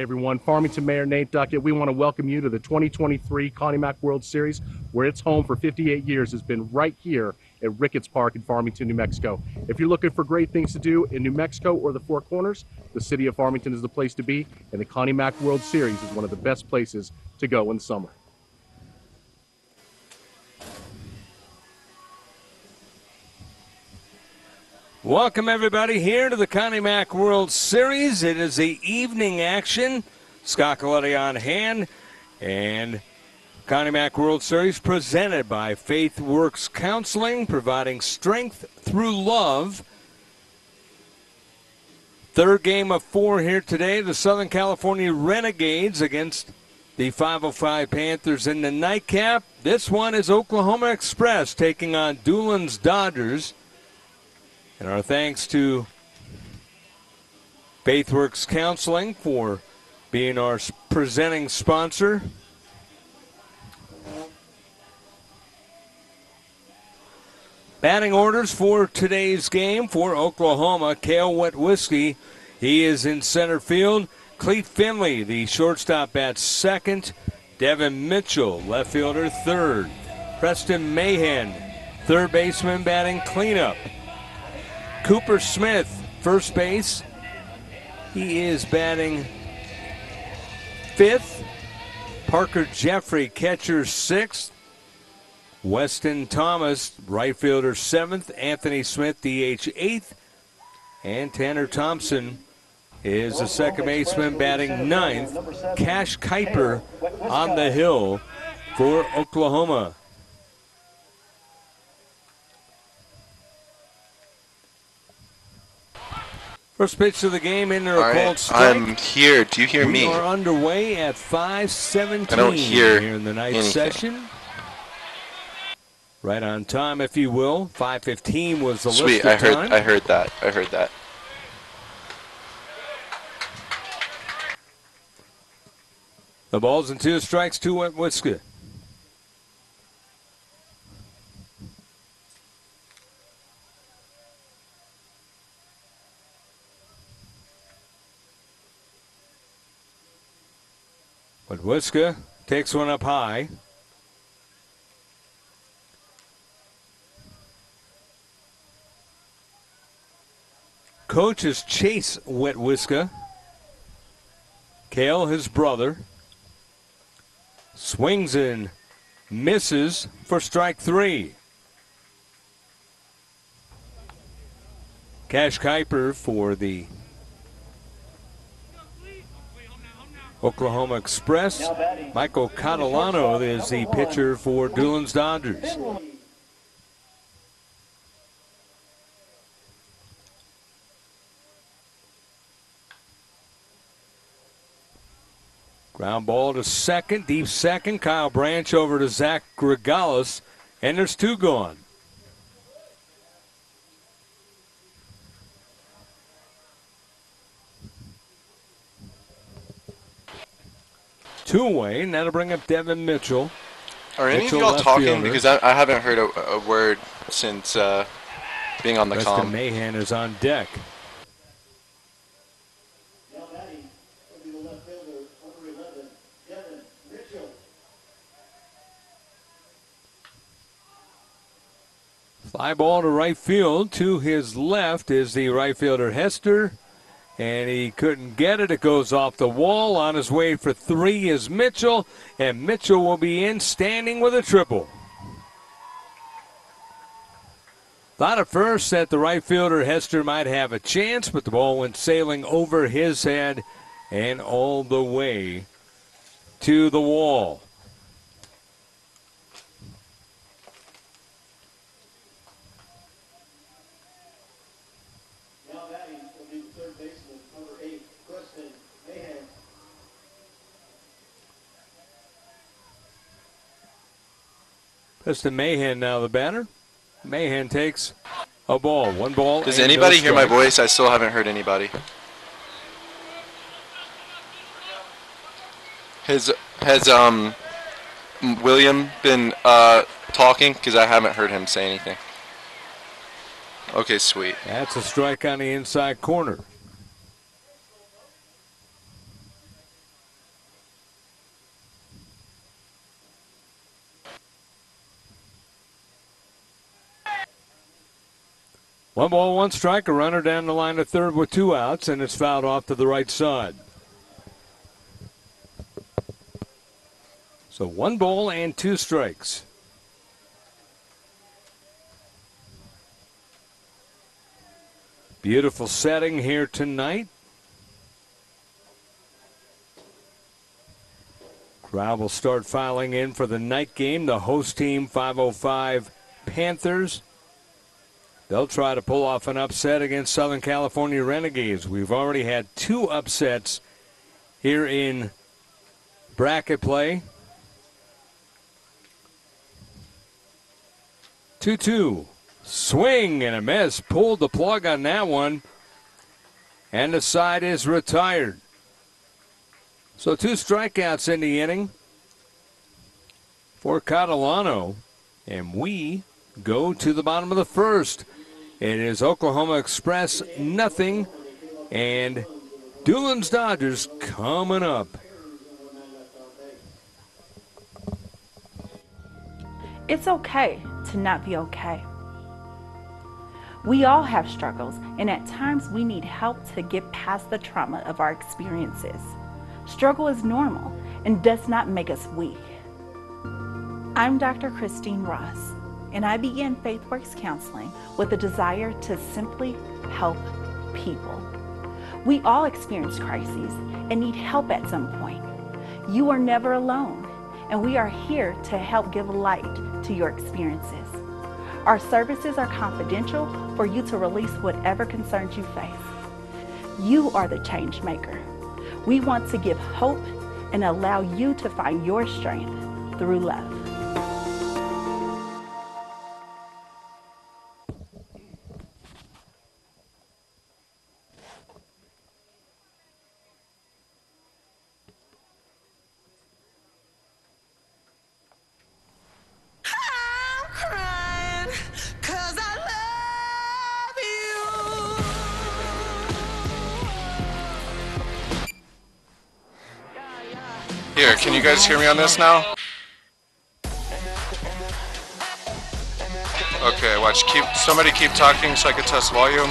everyone, Farmington Mayor Nate Duckett. We want to welcome you to the 2023 Connie Mack World Series, where its home for 58 years has been right here at Ricketts Park in Farmington, New Mexico. If you're looking for great things to do in New Mexico or the Four Corners, the city of Farmington is the place to be, and the Connie Mack World Series is one of the best places to go in summer. Welcome, everybody, here to the Connie Mack World Series. It is the evening action. Scott Coletti on hand. And Connie Mack World Series presented by Faith Works Counseling, providing strength through love. Third game of 4 here today. The Southern California Renegades against the 505 Panthers in the nightcap. This one is Oklahoma Express taking on Dulin's Dodgers. And our thanks to FaithWorks Counseling for being our presenting sponsor. Batting orders for today's game for Oklahoma. Cale Wetwiski, he is in center field. Cleet Finley, the shortstop, bats second. Devin Mitchell, left fielder, third. Preston Mahan, third baseman, batting cleanup. Cooper Smith, first base. He is batting fifth. Parker Jeffrey, catcher, sixth. Weston Thomas, right fielder, seventh. Anthony Smith, DH, eighth. And Tanner Thompson is the second baseman, batting ninth. Cash Kuiper on the hill for Oklahoma. First pitch of the game in there, a called strike. I'm here. Do you hear me? We are underway at 5:17 I don't hear here in the night anything. session. Right on time, if you will. 5:15 was the Sweet, listed time. I heard that. The ball's in 2 strikes, 2 Wetwiski. Wetwiski takes one up high. Coach is Chase Wetwiski. Cale, his brother. Swings and misses for strike 3. Cash Kuiper for the Oklahoma Express. Michael Catalano is the pitcher for Dulin's Dodgers. Ground ball to second, deep second. Kyle Branch over to Zach Gregalis, and there's 2 gone. Two away, and that'll bring up Devin Mitchell. Are any Mitchell, of y'all left talking? fielder. Because I haven't heard a word since being on the Preston comm. Mahan is on deck. Fly ball to right field. To his left is the right fielder Hester. And he couldn't get it. It goes off the wall. On his way for 3 is Mitchell. And Mitchell will be in standing with a triple. Thought at first that the right fielder Hester might have a chance, but the ball went sailing over his head and all the way to the wall. Preston Mahan now the batter. Mahan takes a ball. 1 ball. Does and anybody no hear my strikes. voice? I still haven't heard anybody. Has William been talking? Because I haven't heard him say anything. Okay, sweet. That's a strike on the inside corner. 1 ball, 1 strike, a runner down the line to third with 2 outs, and it's fouled off to the right side. So 1 ball and 2 strikes. Beautiful setting here tonight. Crowd will start filing in for the night game. The host team, 505 Panthers. They'll try to pull off an upset against Southern California Renegades. We've already had 2 upsets here in bracket play. 2-2. Swing and a miss. Pulled the plug on that one. And the side is retired. So 2 strikeouts in the inning for Catalano. And we go to the bottom of the first. It is Oklahoma Express nothing. And Dulin's Dodgers coming up. It's okay to not be okay. We all have struggles, and at times we need help to get past the trauma of our experiences. Struggle is normal and does not make us weak. I'm Dr. Christine Ross, and I began FaithWorks Counseling with a desire to simply help people. We all experience crises and need help at some point. You are never alone, and we are here to help give light to your experiences. Our services are confidential for you to release whatever concerns you face. You are the change maker. We want to give hope and allow you to find your strength through love. Here, can you guys hear me on this now? Okay, watch. Somebody keep talking so I can test volume.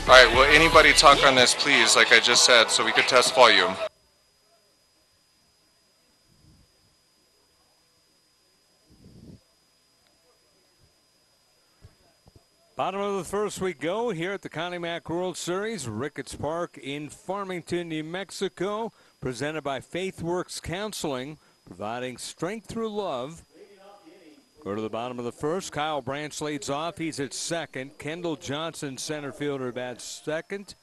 Alright, will anybody talk on this, please, like I just said, so we could test volume? Bottom of the first we go here at the Connie Mack World Series, Ricketts Park in Farmington, New Mexico, presented by FaithWorks Counseling, providing strength through love. Go to the bottom of the first. Kyle Branch leads off. He's at second. Kendall Johnson, center fielder, bats second.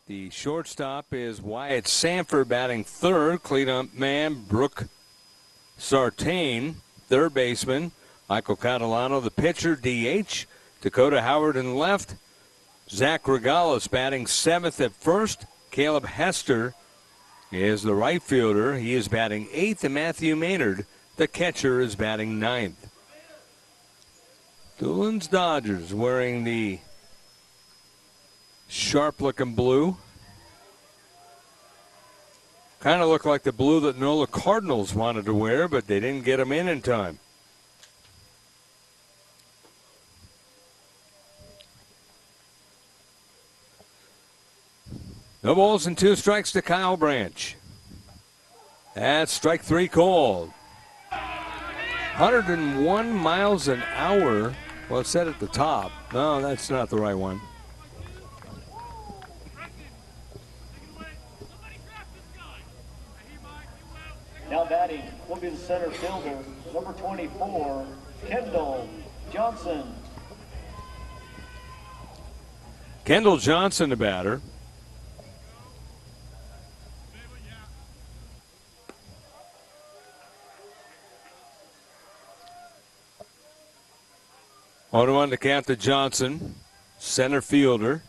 The shortstop is Wyatt Sanford batting third. Cleanup man Brooke Sartain, third baseman. Michael Catalano, the pitcher, DH. Dakota Howard in left. Zach Regalis batting seventh at first. Caleb Hester is the right fielder. He is batting eighth. And Matthew Maynard, the catcher, is batting ninth. Dulin's Dodgers wearing the sharp-looking blue. Kind of look like the blue that NOLA Cardinals wanted to wear, but they didn't get them in time. No balls and 2 strikes to Kyle Branch. That's strike 3 called. 101 miles an hour. Well, it said at the top. No, that's not the right one. Now batting will be the center fielder, number 24, Kendall Johnson. Kendall Johnson, the batter. On to count to Johnson, center fielder.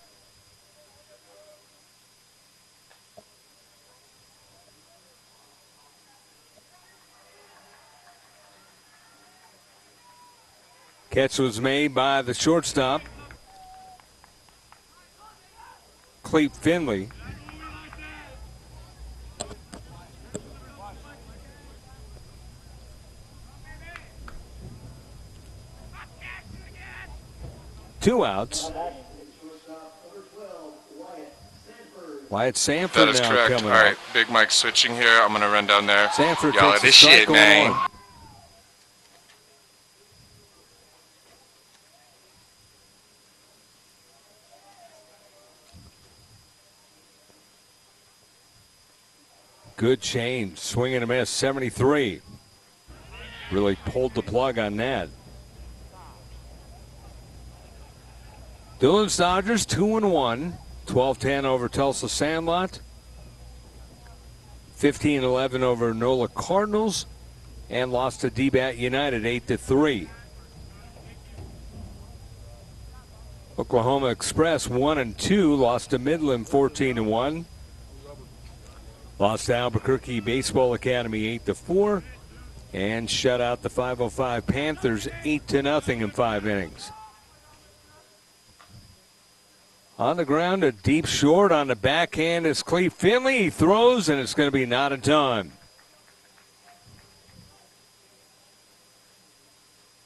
Catch was made by the shortstop, Clete Finley. 2 outs. Wyatt Sanford That is now correct. coming All right, up. Big Mike switching here. I'm going to run down there. Sanford Y'all takes a this strike shit, on man. 1. Good change. Swing and a miss. 73. Really pulled the plug on that. Dulin's Dodgers 2-1. 12-10 over Tulsa Sandlot. 15-11 over NOLA Cardinals. And lost to DBAT United 8-3. Oklahoma Express 1-2. Lost to Midland 14-1. Lost to Albuquerque Baseball Academy 8-4. And shut out the 505 Panthers 8-0 in 5 innings. On the ground, a deep short on the backhand is Cleve Finley. He throws, and it's going to be not in time.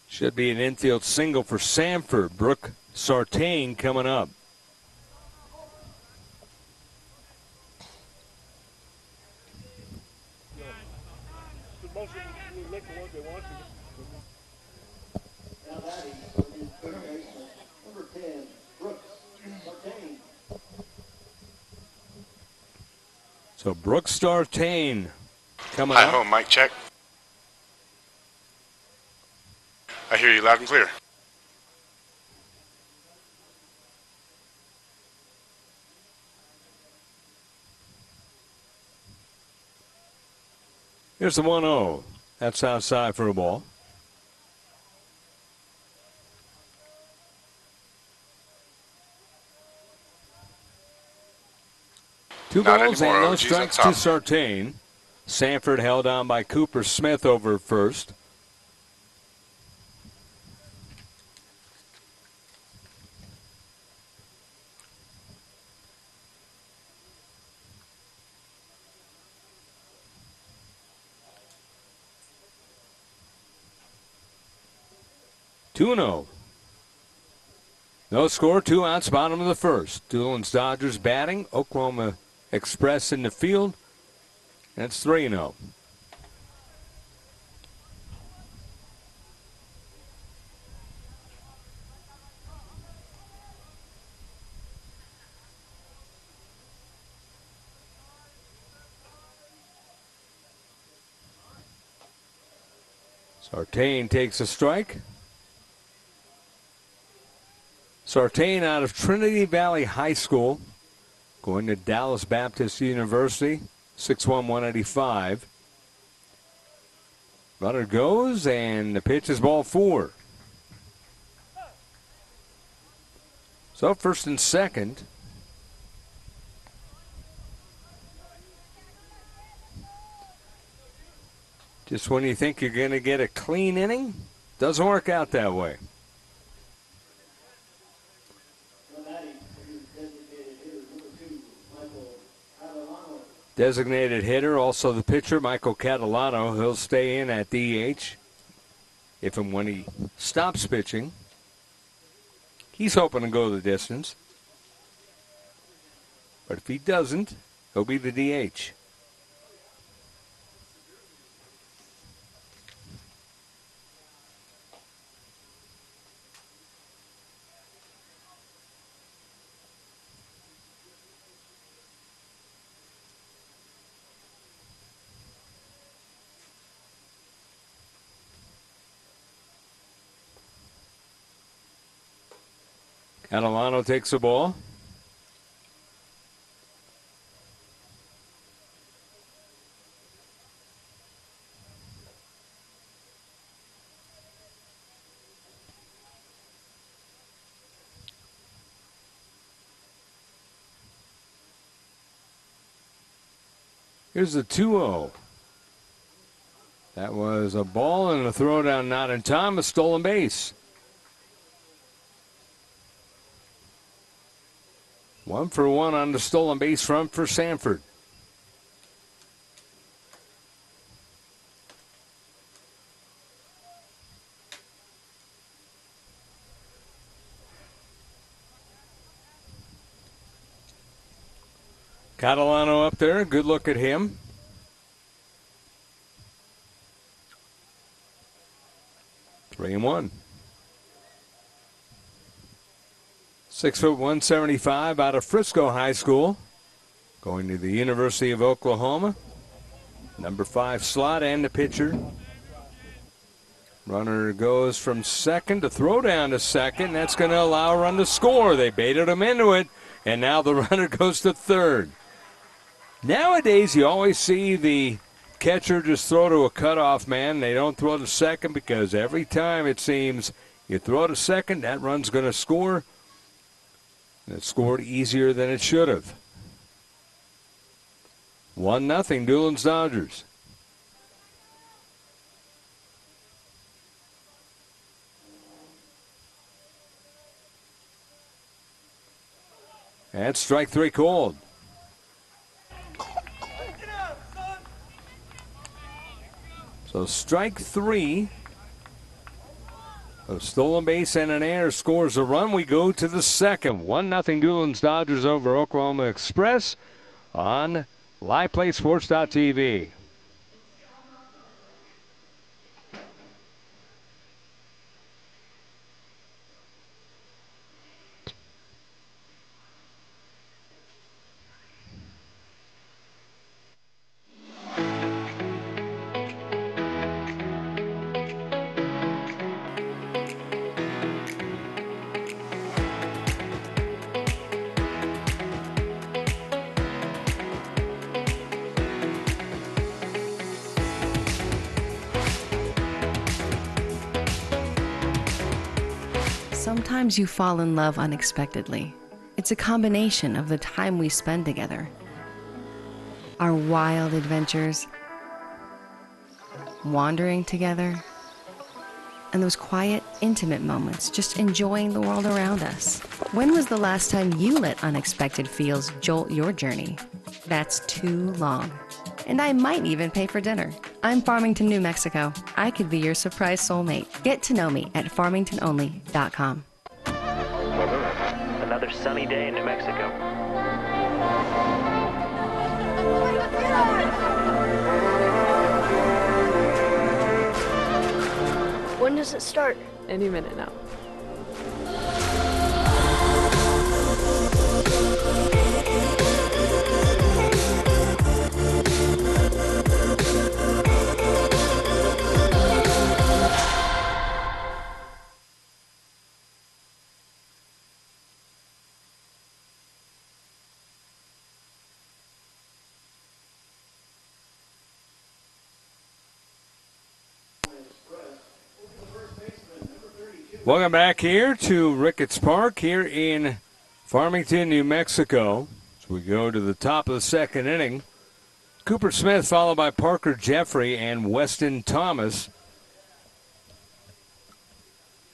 Should be an infield single for Sanford. Brooke Sartain coming up. So Brooke Sartain coming Hi, up. home, mic check. I hear you loud and clear. Here's the 1-0. That's outside for a ball. Two Not balls anymore. and no OG's up strikes top. to Sartain. Sanford held on by Cooper Smith over first. Two-0. No score, 2 outs, bottom of the first. Dulin's Dodgers batting. Oklahoma Express in the field. That's 3-0. Sartain takes a strike. Sartain out of Trinity Valley High School, going to Dallas Baptist University, 6'1", 185. Runner goes, and the pitch is ball 4. So first and second. Just when you think you're going to get a clean inning, doesn't work out that way. Designated hitter, also the pitcher, Michael Catalano. He'll stay in at DH if and when he stops pitching. He's hoping to go the distance. But if he doesn't, he'll be the DH. Catalano takes the ball. Here's the 2-0. That was a ball and a throwdown not in time, a stolen base. 1 for 1 on the stolen base front for Sanford. Catalano up there. Good look at him. Three and one. 6 foot 175 out of Frisco High School. Going to the University of Oklahoma. Number 5 slot and the pitcher. Runner goes from second to throw down to second. That's going to allow a run to score. They baited him into it, and now the runner goes to third. Nowadays, you always see the catcher just throw to a cutoff man. They don't throw to second because every time it seems you throw to second, that run's going to score. And it scored easier than it should have. 1-0, Dulin's Dodgers. And strike 3 called. So strike 3. A stolen base and an error scores a run. We go to the second. 1-0 Dulin's Dodgers over Oklahoma Express on LivePlaySports.tv. Sometimes you fall in love unexpectedly. It's a combination of the time we spend together, our wild adventures, wandering together, and those quiet, intimate moments just enjoying the world around us. When was the last time you let unexpected feels jolt your journey? That's too long. And I might even pay for dinner. I'm Farmington, New Mexico. I could be your surprise soulmate. Get to know me at farmingtononly.com. Another sunny day in New Mexico. When does it start? Any minute now. Welcome back here to Ricketts Park here in Farmington, New Mexico. As we go to the top of the second inning, Cooper Smith followed by Parker Jeffrey and Weston Thomas.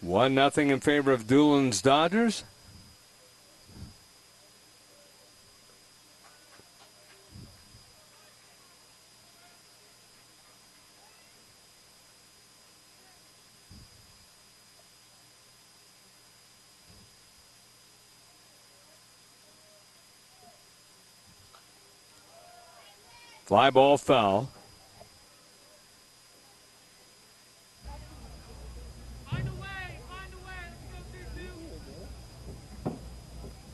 1-0 in favor of Dulin's Dodgers. Fly ball foul. Find a way. Let's go 2-2.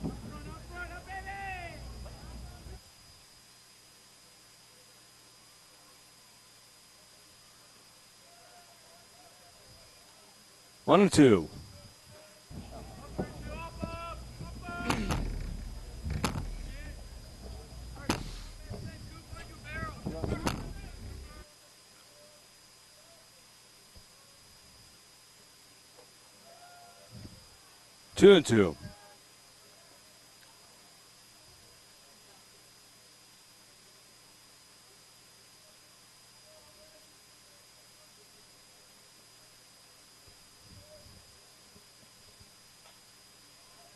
Run up, baby. One and two. Two and two.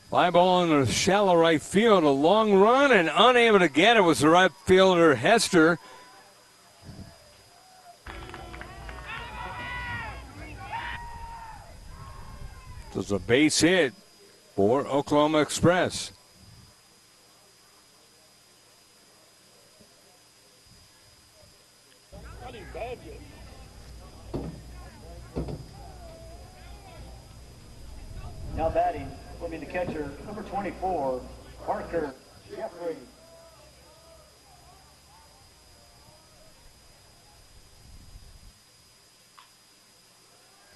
Fly ball in the shallow right field, a long run, and unable to get it was the right fielder Hester. It was a base hit for Oklahoma Express. Now batting will be the catcher, number 24, Parker Jeffrey.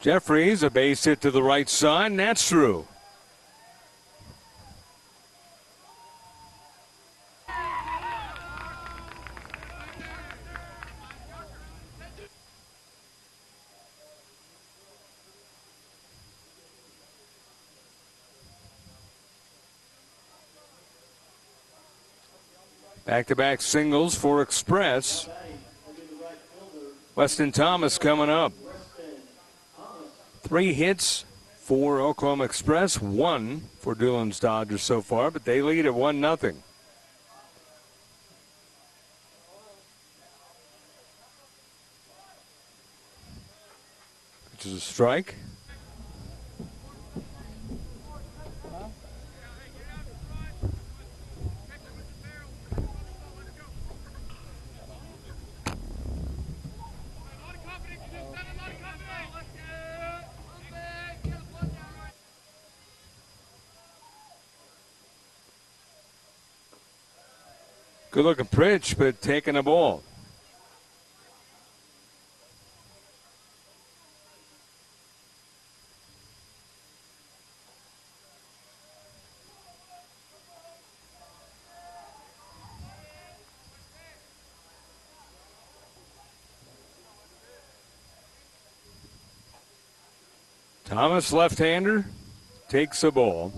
Jeffries, a base hit to the right side, and that's true. Back-to-back singles for Express. Weston Thomas coming up. 3 hits for Oklahoma Express, 1 for Dulin's Dodgers so far, but they lead at 1-0. Which is a strike. Good looking pitch, but taking a ball. Thomas, left-hander, takes a ball.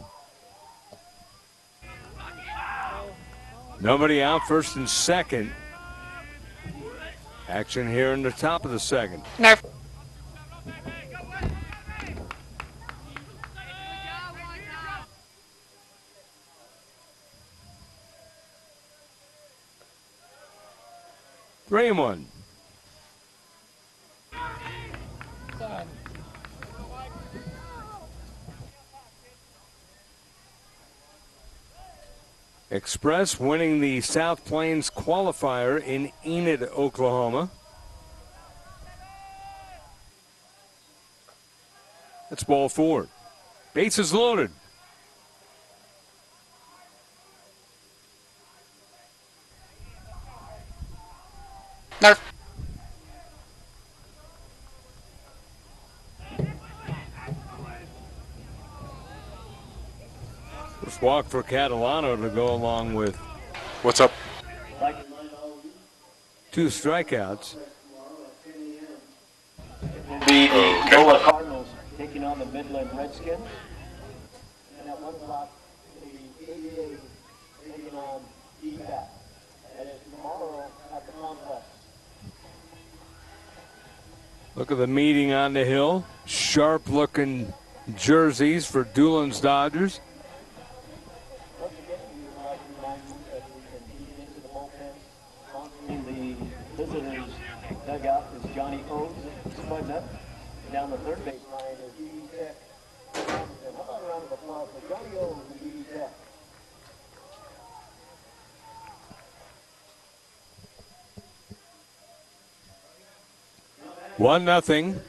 Nobody out, first and second. Action here in the top of the second. Nerf. Three and one. Express winning the South Plains qualifier in Enid, Oklahoma. That's ball 4. Bases loaded. Nerf. First walk for Catalano to go along with. What's up? 2 strikeouts. The Lola Cardinals taking on the Midland Redskins. And at 1 o'clock, the ABA taking on DFAT. And it's tomorrow at the complex. Look at the meeting on the hill. Sharp looking jerseys for Dulin's Dodgers. Once again, we would like to remind you that we can eat into the bullpen. Sponsoring the visitors' dugout is Johnny Oates. Spud up. Down the third base line is DD Tech. And how about a round of applause for Johnny Oates and DD Tech? One nothing.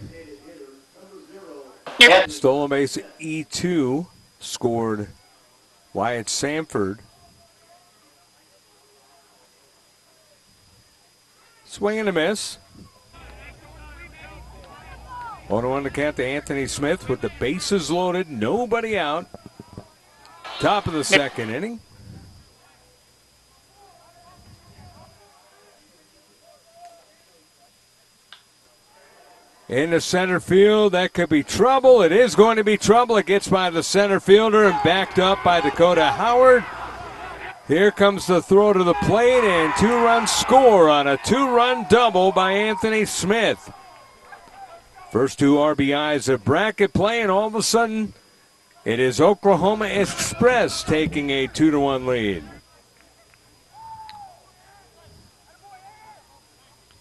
Stolen base E2 scored Wyatt Sanford. Swing and a miss. 1-1 to count to Anthony Smith with the bases loaded, nobody out. Top of the second inning. In the center field, that could be trouble. It is going to be trouble. It gets by the center fielder and backed up by Dakota Howard. Here comes the throw to the plate and 2-run score on a 2-run double by Anthony Smith. First 2 RBIs of bracket play, and all of a sudden, it is Oklahoma Express taking a 2-1 lead.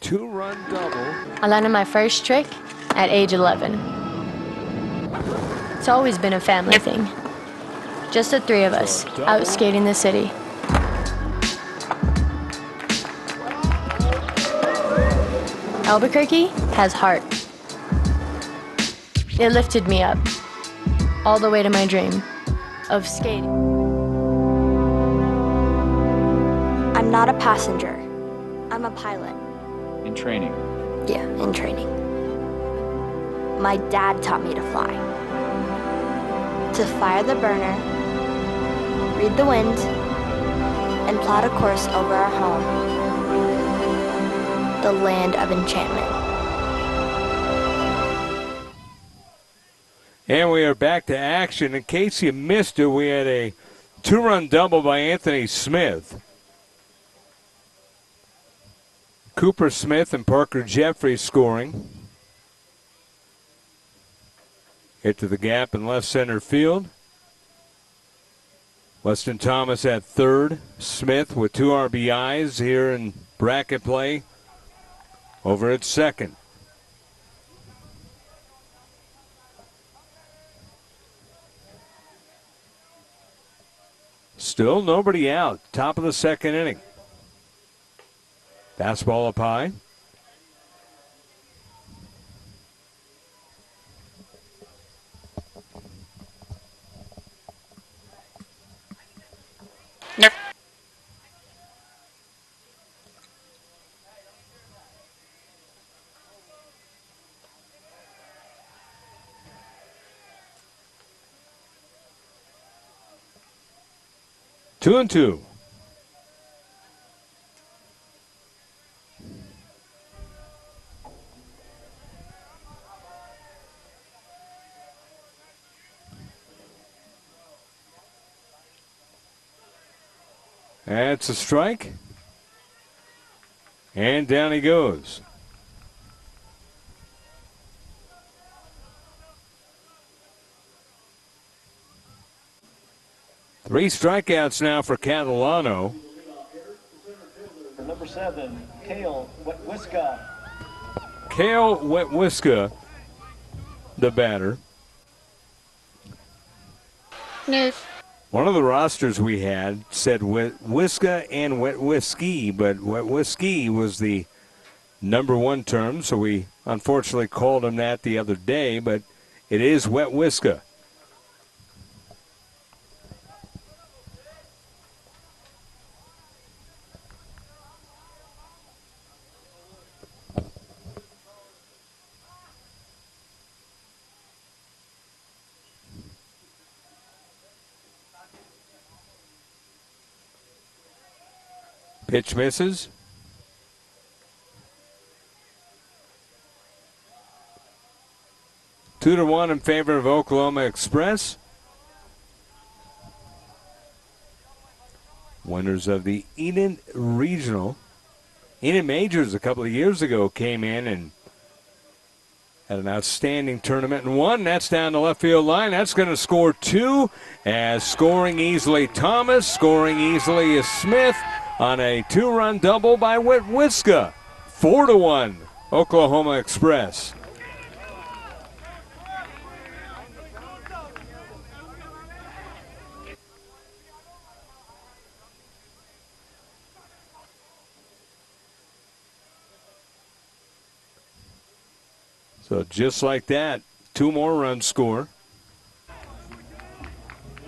2-run double. I learned my first trick at age 11. It's always been a family thing. Just the 3 of us out skating the city. Albuquerque has heart. It lifted me up all the way to my dream of skating. I'm not a passenger. I'm a pilot. In training. Yeah, in training. My dad taught me to fly. To fire the burner, read the wind, and plot a course over our home. The land of enchantment. And we are back to action. In case you missed it, we had a 2-run double by Anthony Smith. Cooper Smith and Parker Jeffries scoring. Hit to the gap in left center field. Weston Thomas at third. Smith with 2 RBIs here in bracket play over at second. Still nobody out. Top of the second inning. Fastball up high. Nope. Two and two. That's a strike. And down he goes. Three strikeouts now for Catalano. Number 7, Kale Wetwiska. Kale Wetwiska, the batter. No. One of the rosters we had said Wetwiska and Wetwiski, but Wetwiski was the number 1 term, so we unfortunately called him that the other day, but it is Wetwiska. Pitch misses. Two to one in favor of Oklahoma Express. Winners of the Eden Regional. Eden Majors a couple of years ago came in and had an outstanding tournament and won. That's down the left field line. That's going to score 2 as scoring easily Thomas, scoring easily is Smith on a 2-run double by Wetwiska. 4-1, Oklahoma Express. So just like that, 2 more runs score.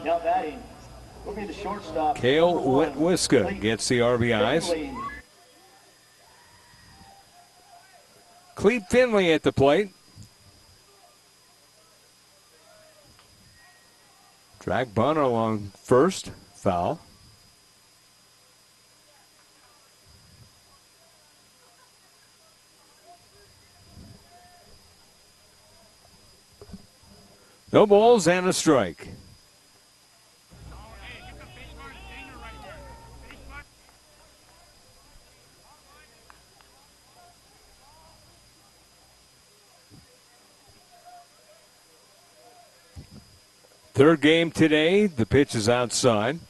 Now batting will be the shortstop. Kale Wetwiska gets the RBIs. Clete Finley at the plate. Drag bunter along first, foul. No balls and a strike. Third game today, the pitch is outside.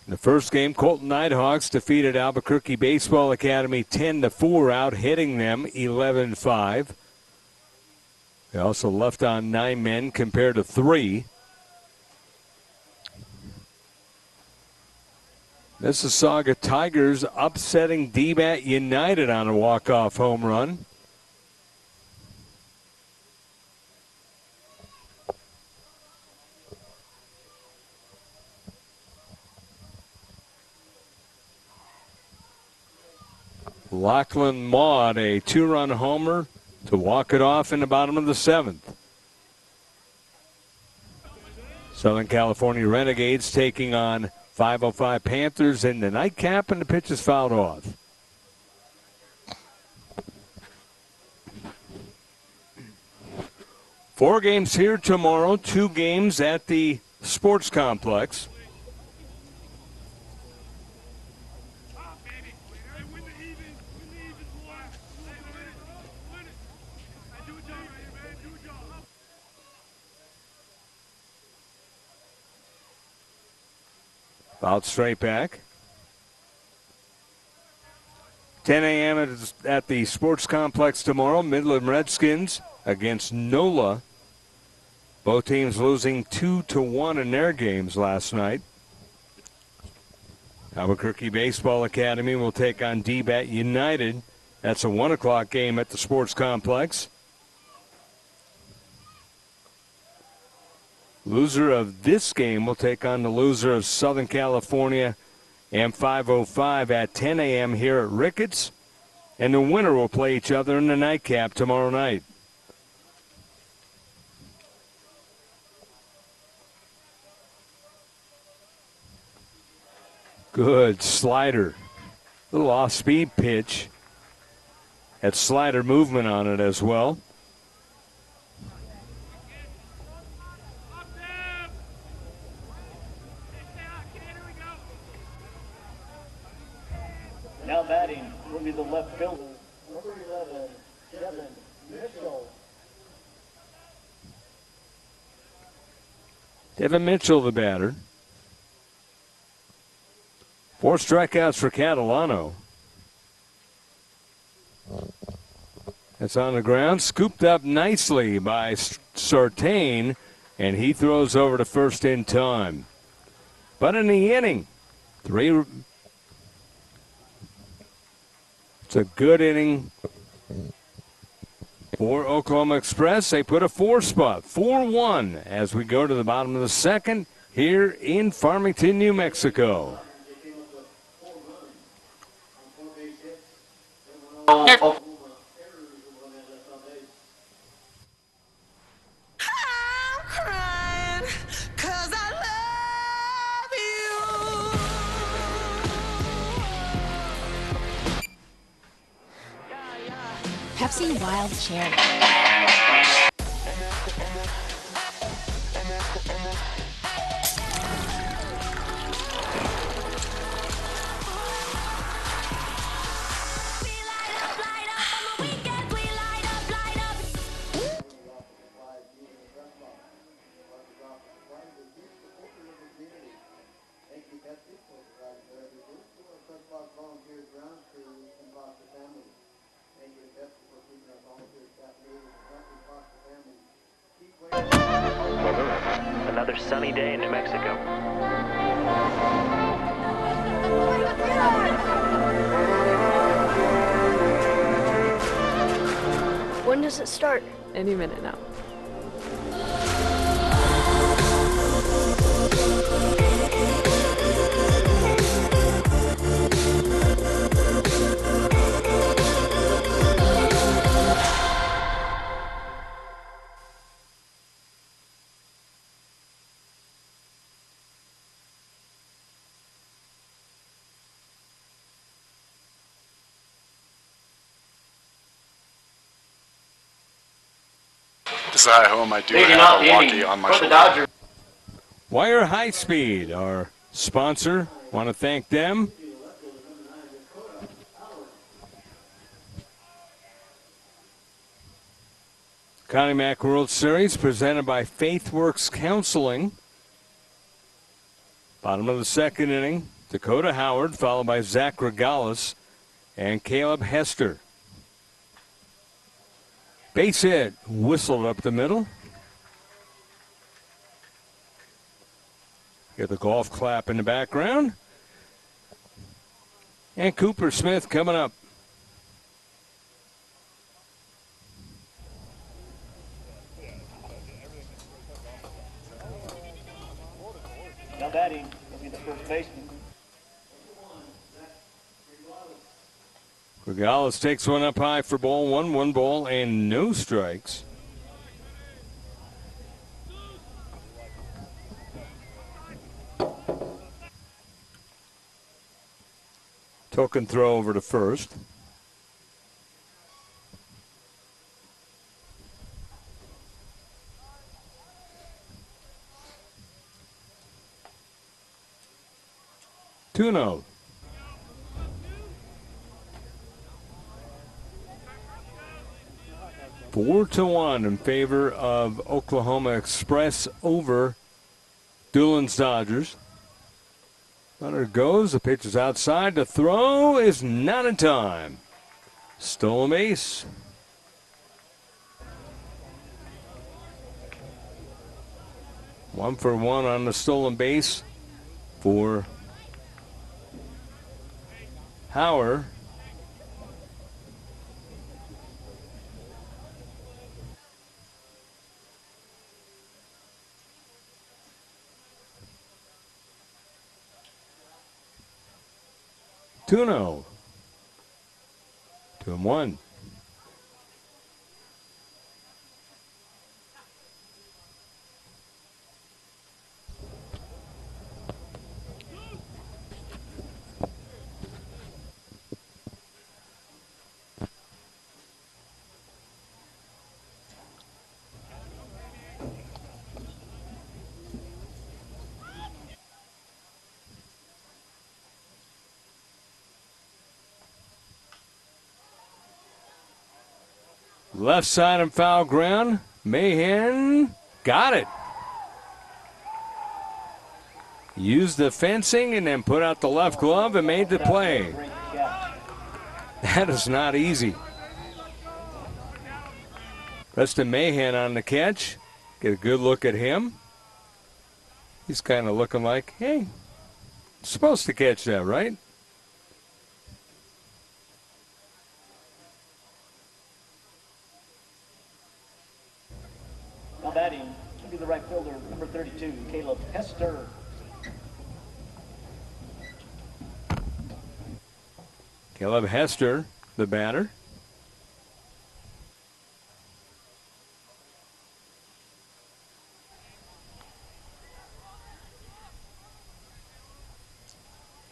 In the first game, Colton Nighthawks defeated Albuquerque Baseball Academy 10-4, out hitting them 11-5. They also left on 9 men compared to 3. Mississauga Tigers upsetting D-Bat United on a walk-off home run. Lachlan Maud, a 2-run homer to walk it off in the bottom of the 7th. Southern California Renegades taking on 505 Panthers in the nightcap, and the pitch is fouled off. Four games here tomorrow, 2 games at the Sports Complex. Fouled straight back. 10 a.m. at the Sports Complex tomorrow. Midland Redskins against NOLA. Both teams losing 2-1 in their games last night. Albuquerque Baseball Academy will take on D-Bat United. That's a 1 o'clock game at the Sports Complex. Loser of this game will take on the loser of Southern California and 505 at 10 a.m. here at Ricketts. And the winner will play each other in the nightcap tomorrow night. Good slider. Little off-speed pitch. Had slider movement on it as well. Now batting will be the left fielder, number 11, Devin Mitchell. Devin Mitchell, the batter. 4 strikeouts for Catalano. That's on the ground, scooped up nicely by Sartain, and he throws over to first in time. But in the inning, it's a good inning for Oklahoma Express. They put a 4 spot, 4-1, as we go to the bottom of the 2nd here in Farmington, New Mexico. Pepsi Wild Cherry. Another sunny day in New Mexico. When does it start? Any minute now. This is at home. I do have a walkie on my shoulder. Wire High Speed, our sponsor. Want to thank them. Connie Mack World Series presented by FaithWorks Counseling. Bottom of the 2nd inning, Dakota Howard, followed by Zach Regalis and Caleb Hester. Base hit, whistled up the middle. Get the golf clap in the background. And Cooper Smith coming up. Now batting will be the first baseman. Regales takes one up high for ball one. 1 ball and no strikes. Token throw over to first. Tuno. Four to 1 in favor of Oklahoma Express over Dulin's Dodgers. Runner goes. The pitch is outside. The throw is not in time. Stolen base. One for one on the stolen base for Hauer. Tuno. 2-1. Left side and foul ground. Mahan got it. Used the fencing and then put out the left glove and made the play. That is not easy. Preston Mahan on the catch. Get a good look at him. He's kind of looking like, hey, supposed to catch that, right? Now batting will be the right fielder, number 32, Caleb Hester. Caleb Hester, the batter.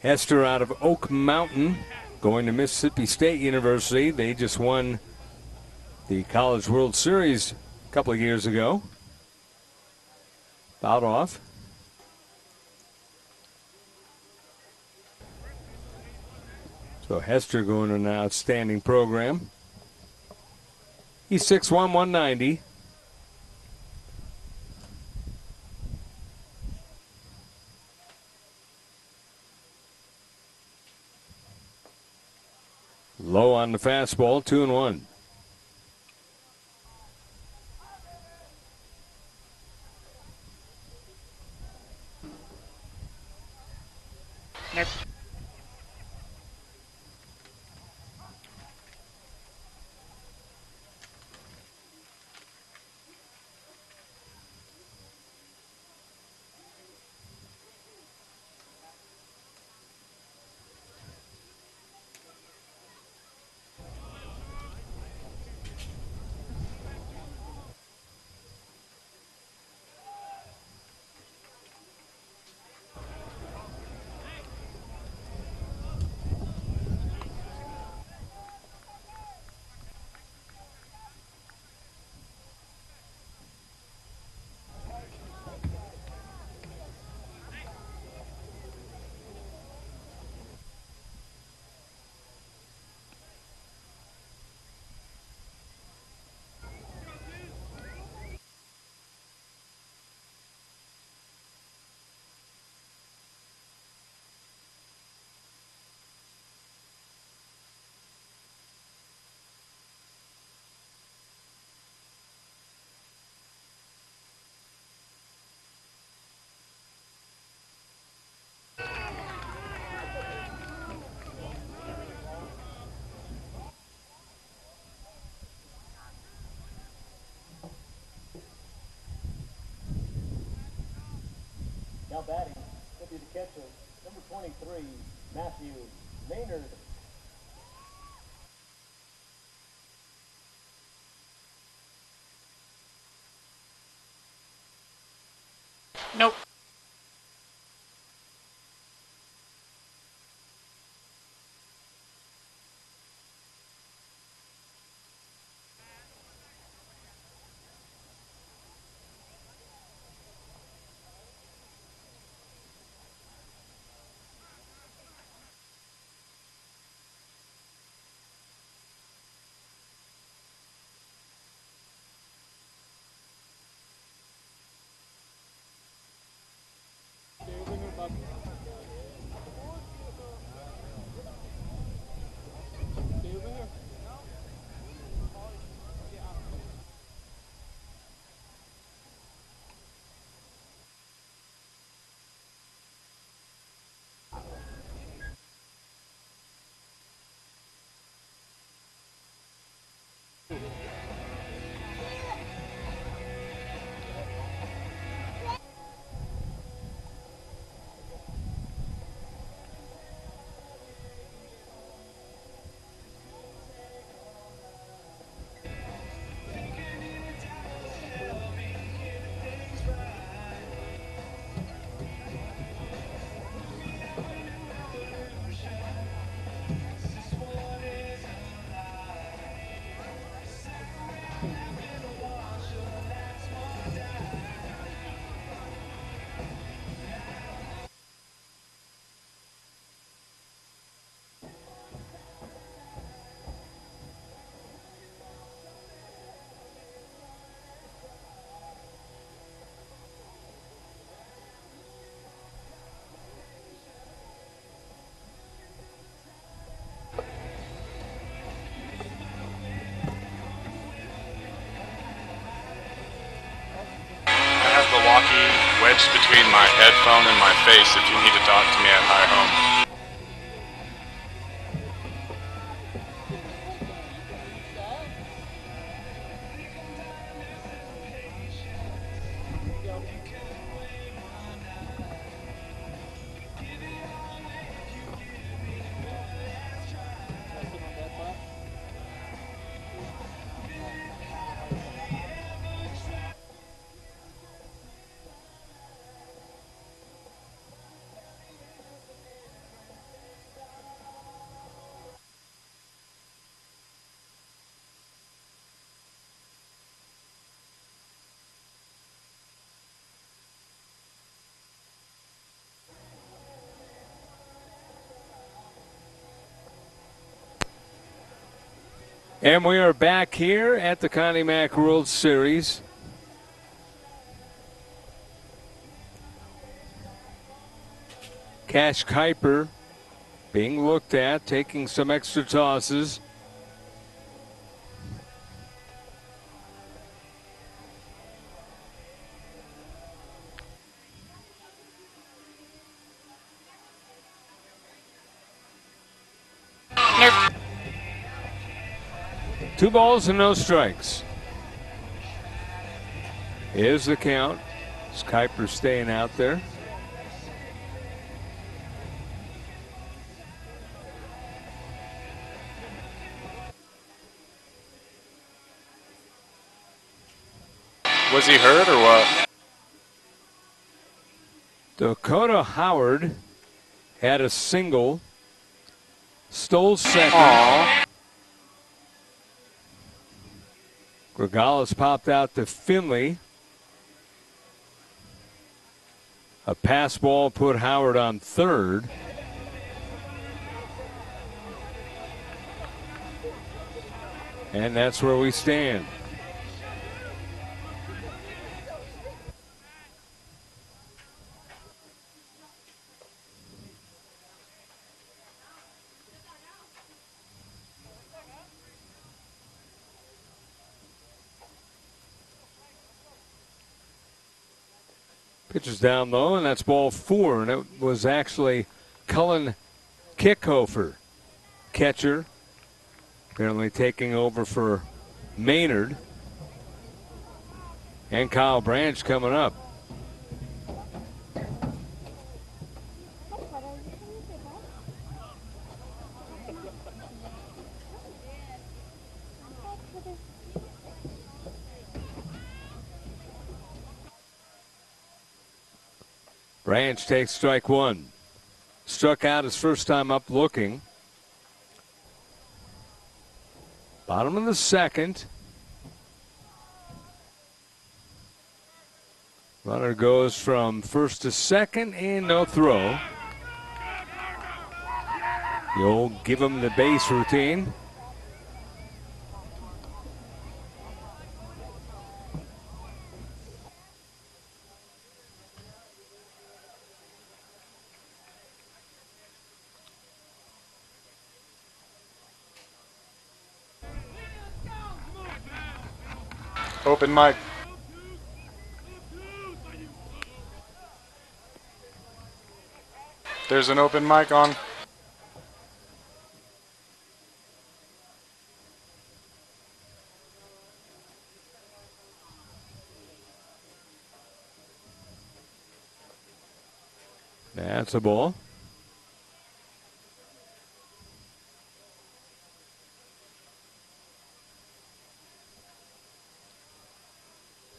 Hester out of Oak Mountain, going to Mississippi State University. They just won the College World Series a couple of years ago. Fouled off. So Hester going to an outstanding program. He's 6'1", 190. Low on the fastball, 2-1. Next. Now batting will be the catcher, number 23, Matthew Maynard. Nope. Wedged between my headphone and my face if you need to talk to me at high home. And we are back here at the Connie Mack World Series. Cash Kuiper being looked at, taking some extra tosses. Nope. 2 balls and no strikes. Is the count. Is Kuiper staying out there? Was he hurt or what? Dakota Howard had a single, stole second. Aww. Gregales popped out to Finley. A pass ball put Howard on third. And that's where we stand. Pitches down low, and that's ball 4. And it was actually Cullen Kickhofer, catcher, apparently taking over for Maynard. And Kyle Branch coming up. Branch takes strike one. Struck out his first time up looking. Bottom of the second. Runner goes from first to second and no throw. You'll give him the base routine. Open mic. There's an open mic on. That's a ball.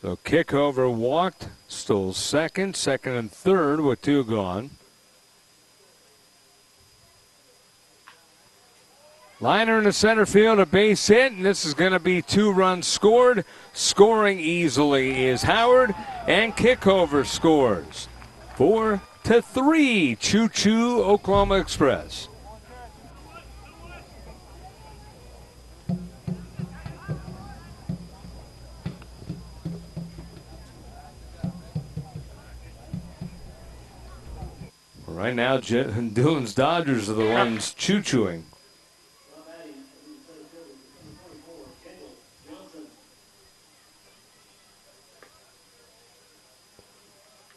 So Kickover walked, stole second and third with two gone. Liner in the center field, a base hit, and this is going to be 2 runs scored. Scoring easily is Howard, and Kickover scores. 4-3, Choo-choo Oklahoma Express. Right now, Dulin's Dodgers are the ones choo-chooing.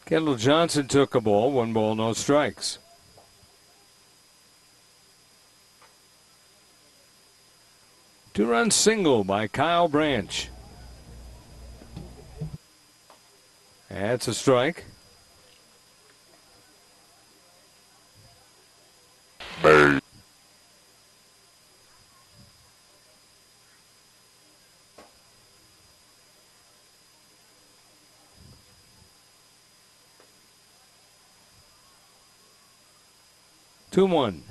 Kendall Johnson took a ball, 1 ball, no strikes. Two-run single by Kyle Branch. That's a strike. Bird. Two one.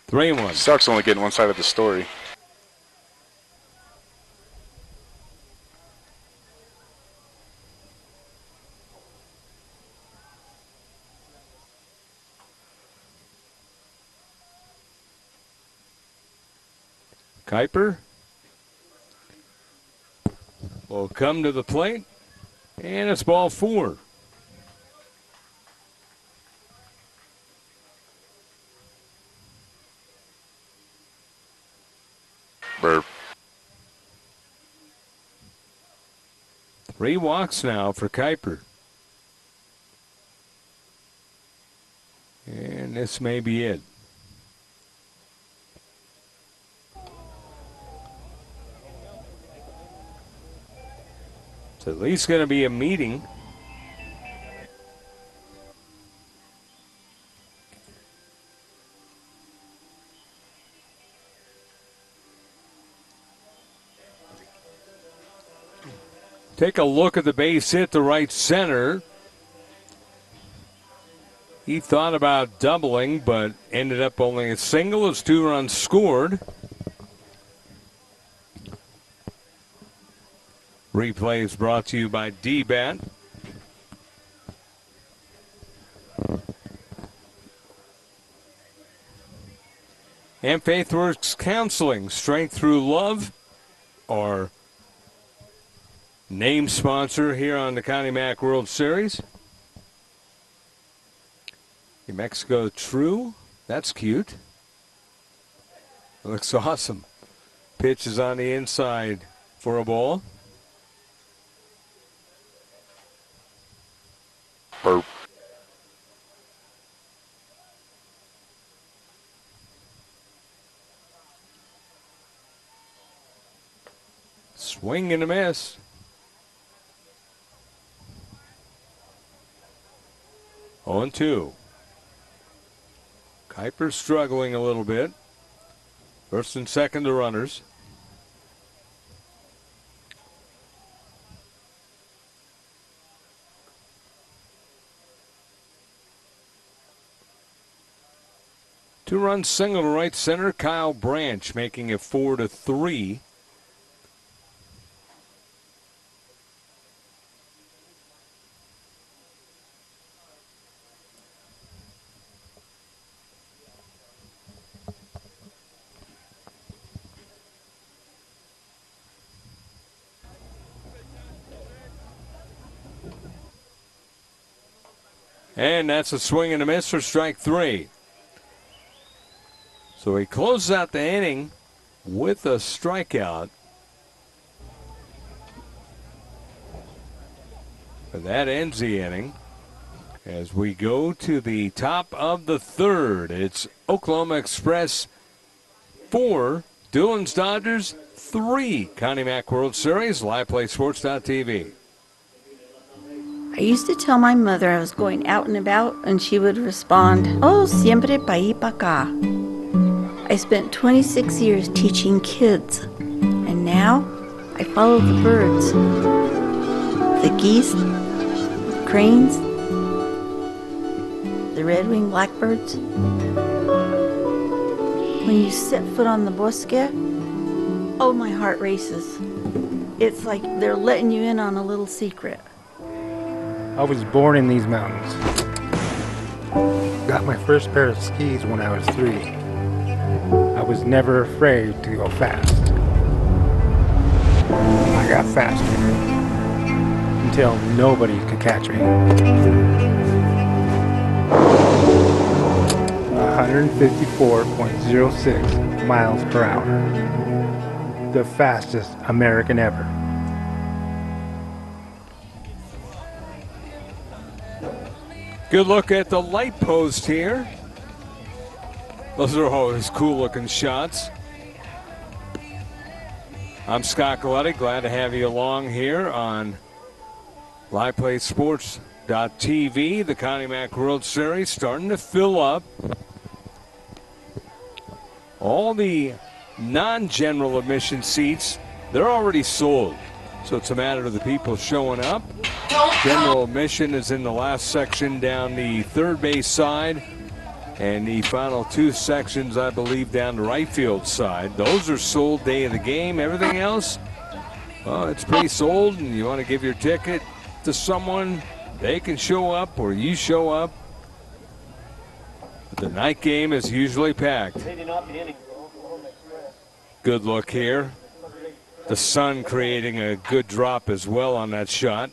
Three and one. Sucks only getting one side of the story. Kuiper will come to the plate, and it's ball 4. Burp. 3 walks now for Kuiper. And this may be it. It's at least going to be a meeting. Take a look at the base hit to right center. He thought about doubling, but ended up only a single as 2 runs scored. Replay is brought to you by D-Bat. And FaithWorks Counseling, Strength Through Love, our name sponsor here on the Connie Mack World Series. New Mexico True, that's cute. Looks awesome. Pitch is on the inside for a ball. Burp. Swing and a miss. On 2. Kuiper struggling a little bit. First and second to runners. Two-run single to right center. Kyle Branch making it 4-3. And that's a swing and a miss for strike 3. So he closes out the inning with a strikeout. But that ends the inning. As we go to the top of the third, it's Oklahoma Express 4, Dulin's Dodgers 3. Connie Mack World Series, LivePlaySports.tv. I used to tell my mother I was going out and about, and she would respond, "Oh, siempre pa' ahí pa' acá." I spent 26 years teaching kids, and now I follow the birds. The geese, the cranes, the red-winged blackbirds. When you set foot on the bosque, oh, my heart races. It's like they're letting you in on a little secret. I was born in these mountains. Got my first pair of skis when I was 3. I was never afraid to go fast. I got faster until nobody could catch me. 154.06 miles per hour. The fastest American ever. Good look at the light post here. Those are always cool looking shots. I'm Scott Galletti. Glad to have you along here on LivePlaySports.tv. The Connie Mack World Series starting to fill up. All the non-general admission seats, they're already sold. So it's a matter of the people showing up. General admission is in the last section down the third base side. And the final 2 sections, I believe, down the right field side. Those are sold day of the game. Everything else, well, it's pre-sold, and you want to give your ticket to someone, they can show up or you show up. But the night game is usually packed. Good look here. The sun creating a good drop as well on that shot.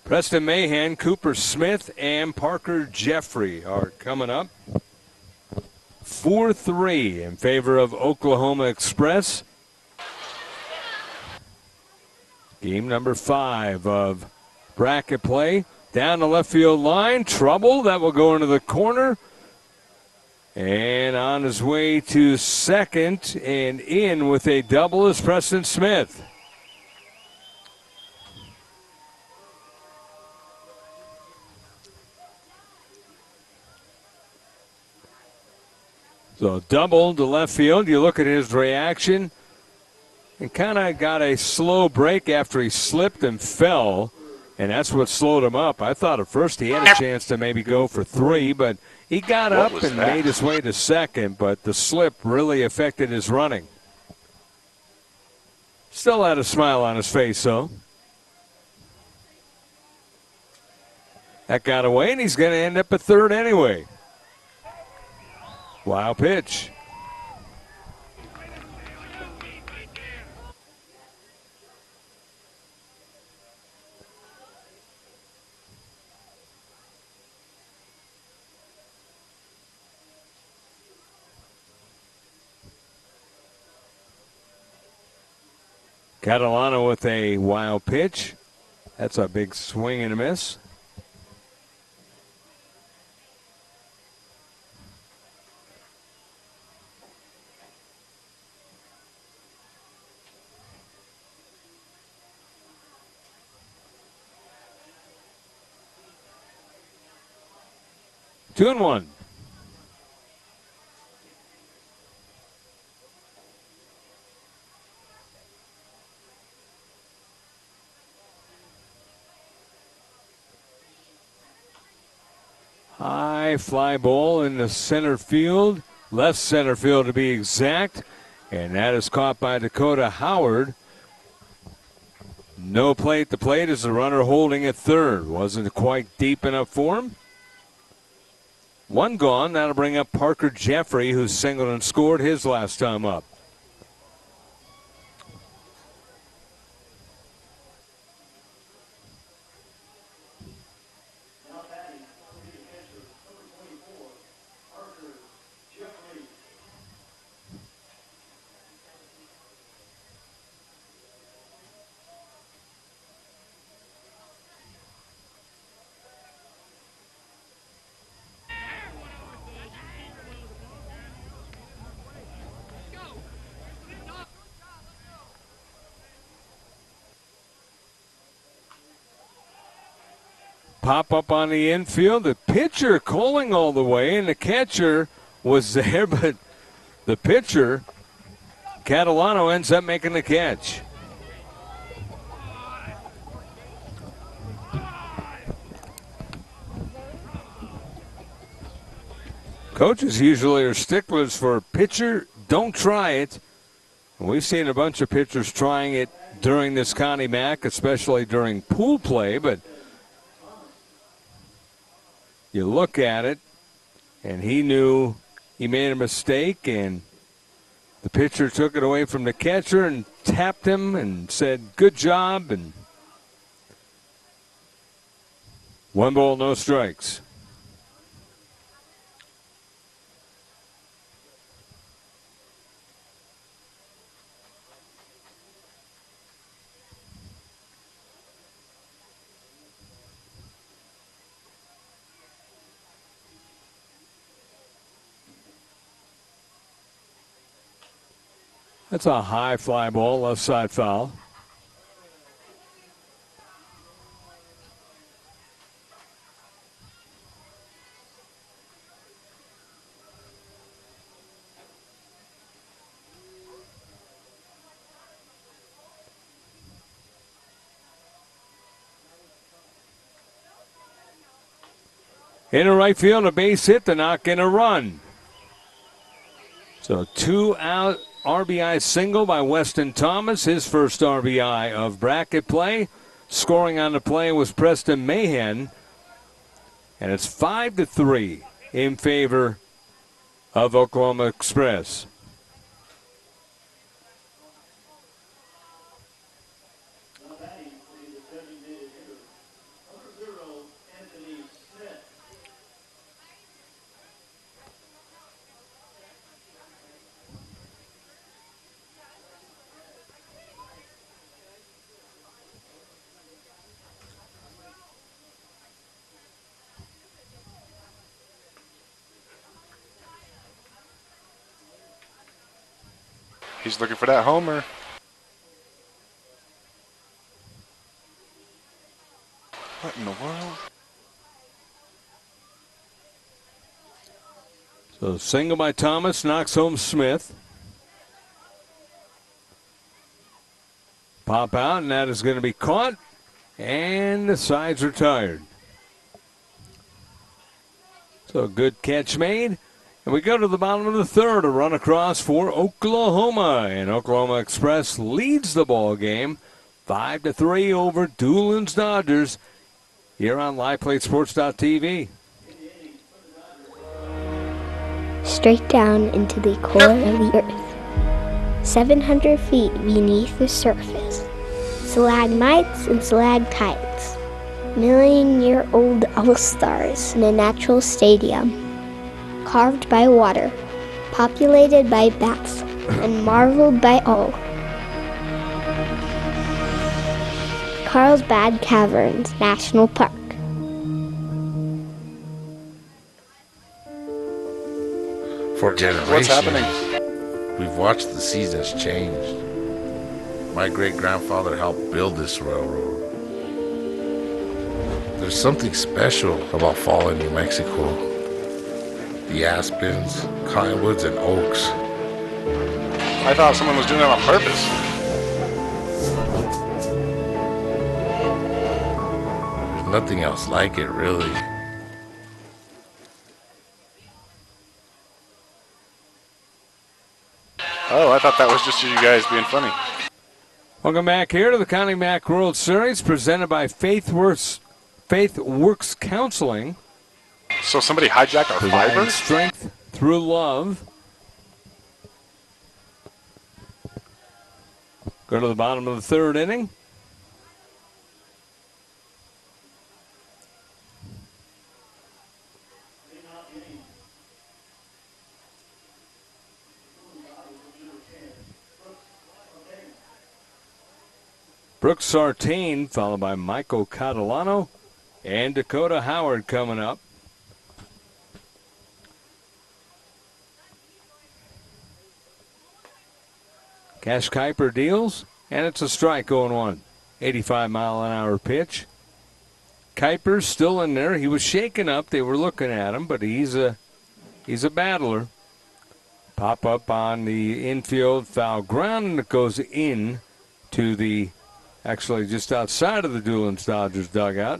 Preston Mahan, Cooper Smith, and Parker Jeffrey are coming up. 4-3 in favor of Oklahoma Express. Game number 5 of bracket play. Down the left field line. Trouble. That will go into the corner. And on his way to second and in with a double is Preston Smith. So double to left field. You look at his reaction and kind of got a slow break after he slipped and fell, and that's what slowed him up. I thought at first he had a chance to maybe go for 3, but he got up and made his way to second, but the slip really affected his running. Still had a smile on his face, though. That got away, and he's going to end up at third anyway. Wild pitch. Catalano with a wild pitch. That's a big swing and a miss. 2-1. High fly ball in the center field, left center field to be exact, and that is caught by Dakota Howard. No play at the plate as the runner holding at third. Wasn't quite deep enough for him. One gone. That'll bring up Parker Jeffrey, who singled and scored his last time up. Pop up on the infield. The pitcher calling all the way, and the catcher was there, but the pitcher, Catalano, ends up making the catch. Coaches usually are sticklers for pitcher, don't try it. And we've seen a bunch of pitchers trying it during this Connie Mack, especially during pool play, but you look at it, and he knew he made a mistake, and the pitcher took it away from the catcher and tapped him and said, good job, and 1 ball, no strikes. That's a high fly ball, left side foul. In the right field, a base hit to knock in a run. So 2 out. RBI single by Weston Thomas, his first RBI of bracket play. Scoring on the play was Preston Mahan. And it's 5-3 in favor of Oklahoma Express. He's looking for that homer. What in the world? So single by Thomas knocks home Smith. Pop out, and that is going to be caught. And the side's retired. So good catch made. And we go to the bottom of the third, a run across for Oklahoma. And Oklahoma Express leads the ball game 5-3 over Dulin's Dodgers here on LivePlaySports.tv. Straight down into the core of the earth, 700 feet beneath the surface, stalagmites and stalactites, million-year-old all-stars in a natural stadium. Carved by water, populated by bats, and marveled by all. Carlsbad Caverns National Park. For generations, What's happening? We've watched the seasons change. My great-grandfather helped build this railroad. There's something special about fall in New Mexico. the aspens, cottonwoods, and oaks. I thought someone was doing that on purpose. There's nothing else like it, really. Oh, I thought that was just you guys being funny. Welcome back here to the Connie Mack World Series presented by Faith Works Counseling. So somebody hijacked our Providing fiber? strength through love. Go to the bottom of the third inning. Brooks Sartain, followed by Michael Catalano and Dakota Howard coming up. Cash Kuiper deals, and it's a strike going on. 85-mile-an-hour pitch. Kuiper's still in there. He was shaken up. They were looking at him, but he's a battler. Pop up on the infield, foul ground, and it goes in to the, actually just outside of the Dulin Dodgers dugout.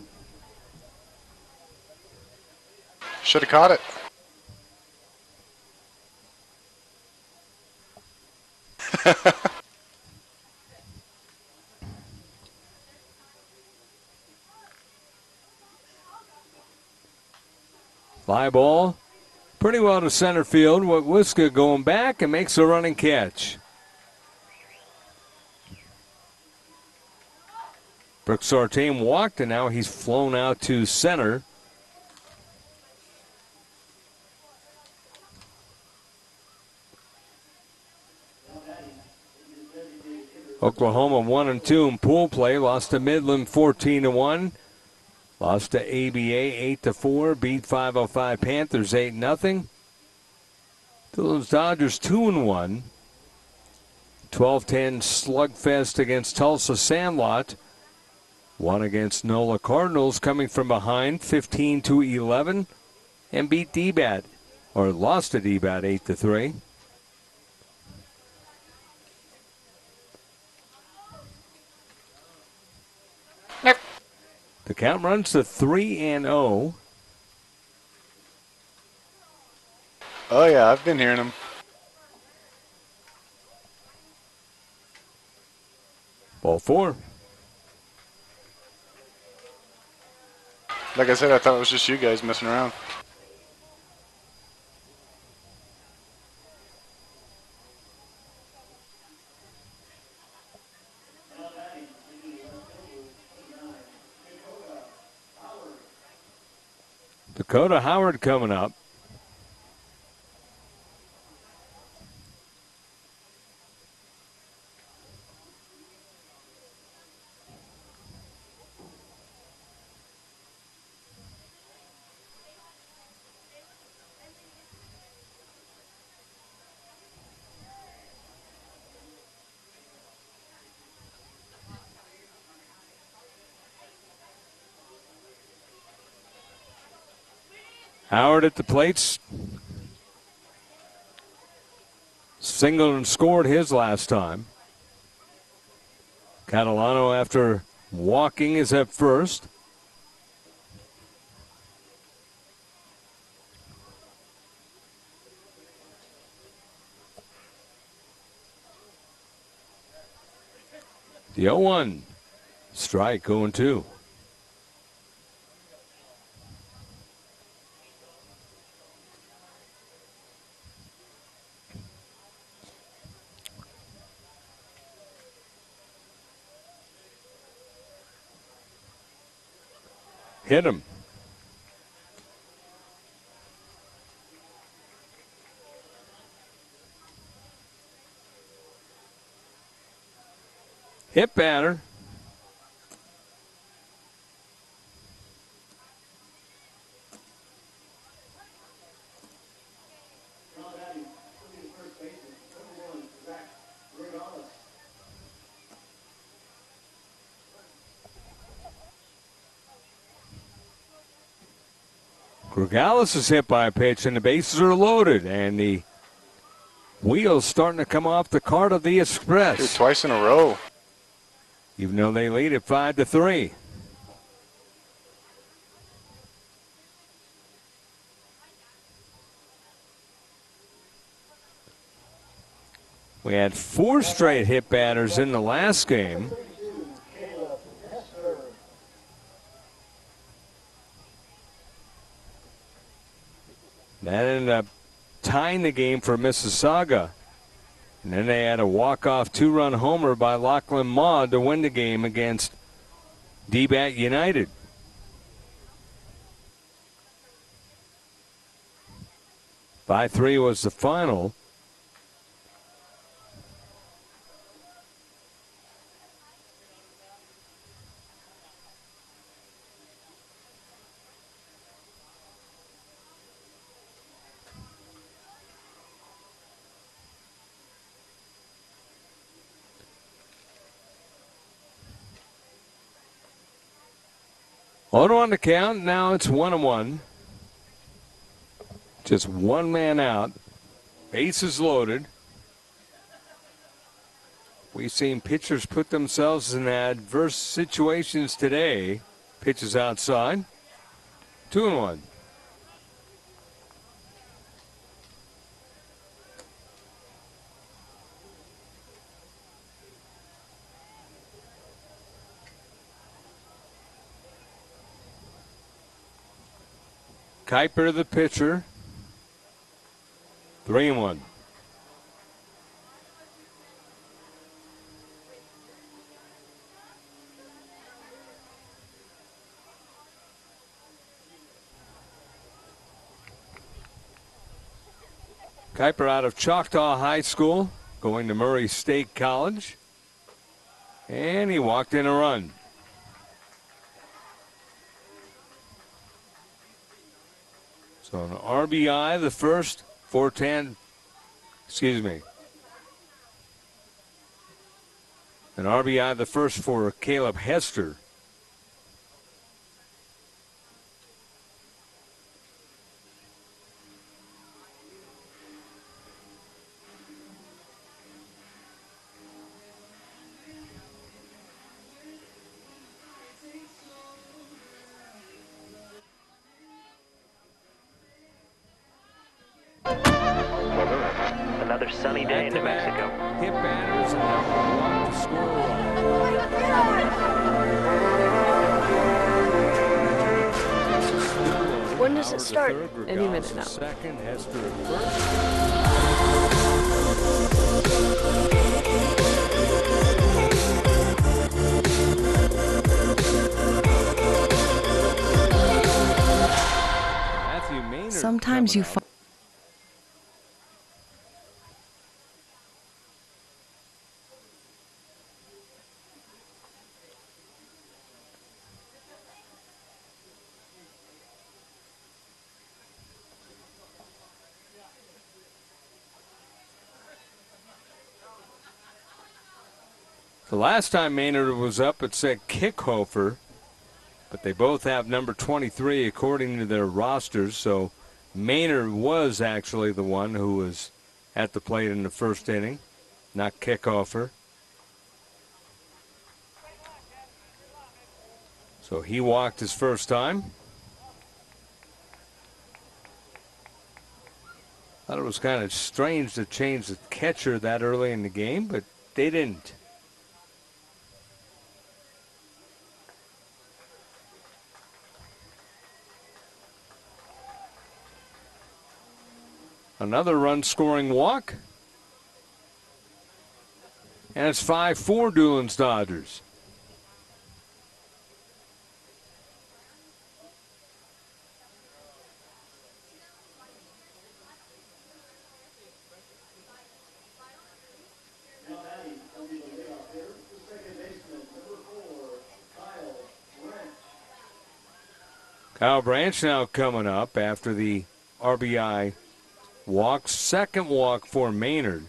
Should have caught it. Fly ball. Pretty well to center field. Wetwiska going back and makes a running catch. Brooks Sartain walked, and now he's flown out to center. Oklahoma 1-2 in pool play. Lost to Midland 14-1. Lost to ABA 8-4. Beat 505 Panthers 8-0. Dulin Dodgers 2-1. 12-10 slugfest against Tulsa Sandlot. Won against NOLA Cardinals coming from behind 15-11. And beat DBAT, or lost to DBAT 8-3. The count runs to 3-0. Oh, yeah, I've been hearing them. Ball 4. Like I said, I thought it was just you guys messing around. Dakota Howard coming up. Howard at the plates. Singled and scored his last time. Catalano, after walking, is at first. The 0-1. Strike, 0-2. Hit him. Hit batter. Gregalis is hit by a pitch, and the bases are loaded, and the wheels starting to come off the cart of the Express. Dude, twice in a row. Even though they lead at 5-3. We had 4 straight hit batters in the last game. That ended up tying the game for Mississauga. And then they had a walk-off 2-run homer by Lachlan Maud to win the game against D-Bat United. By 3 was the final. Auto on the count. Now it's 1-1. Just one man out. Bases loaded. We've seen pitchers put themselves in adverse situations today. Pitches outside. 2-1. Kuiper, the pitcher. 3-1. Kuiper out of Choctaw High School, going to Murray State College. And he walked in a run. So an RBI, the first for an RBI, the first for Caleb Hester. Another sunny day in New Mexico. Hit batters and now walk to score a run. When does it start? Any minute now. Second, Hester at first. Sometimes you find the last time Maynard was up, it said Kickhofer, but they both have number 23 according to their rosters, so Maynard was actually the one who was at the plate in the first inning, not Kickhofer. So he walked his first time. Thought it was kind of strange to change the catcher that early in the game, but they didn't. Another run-scoring walk. And it's 5-4 Dulin's Dodgers. Kyle Branch now coming up after the RBI walk. Second walk for Maynard.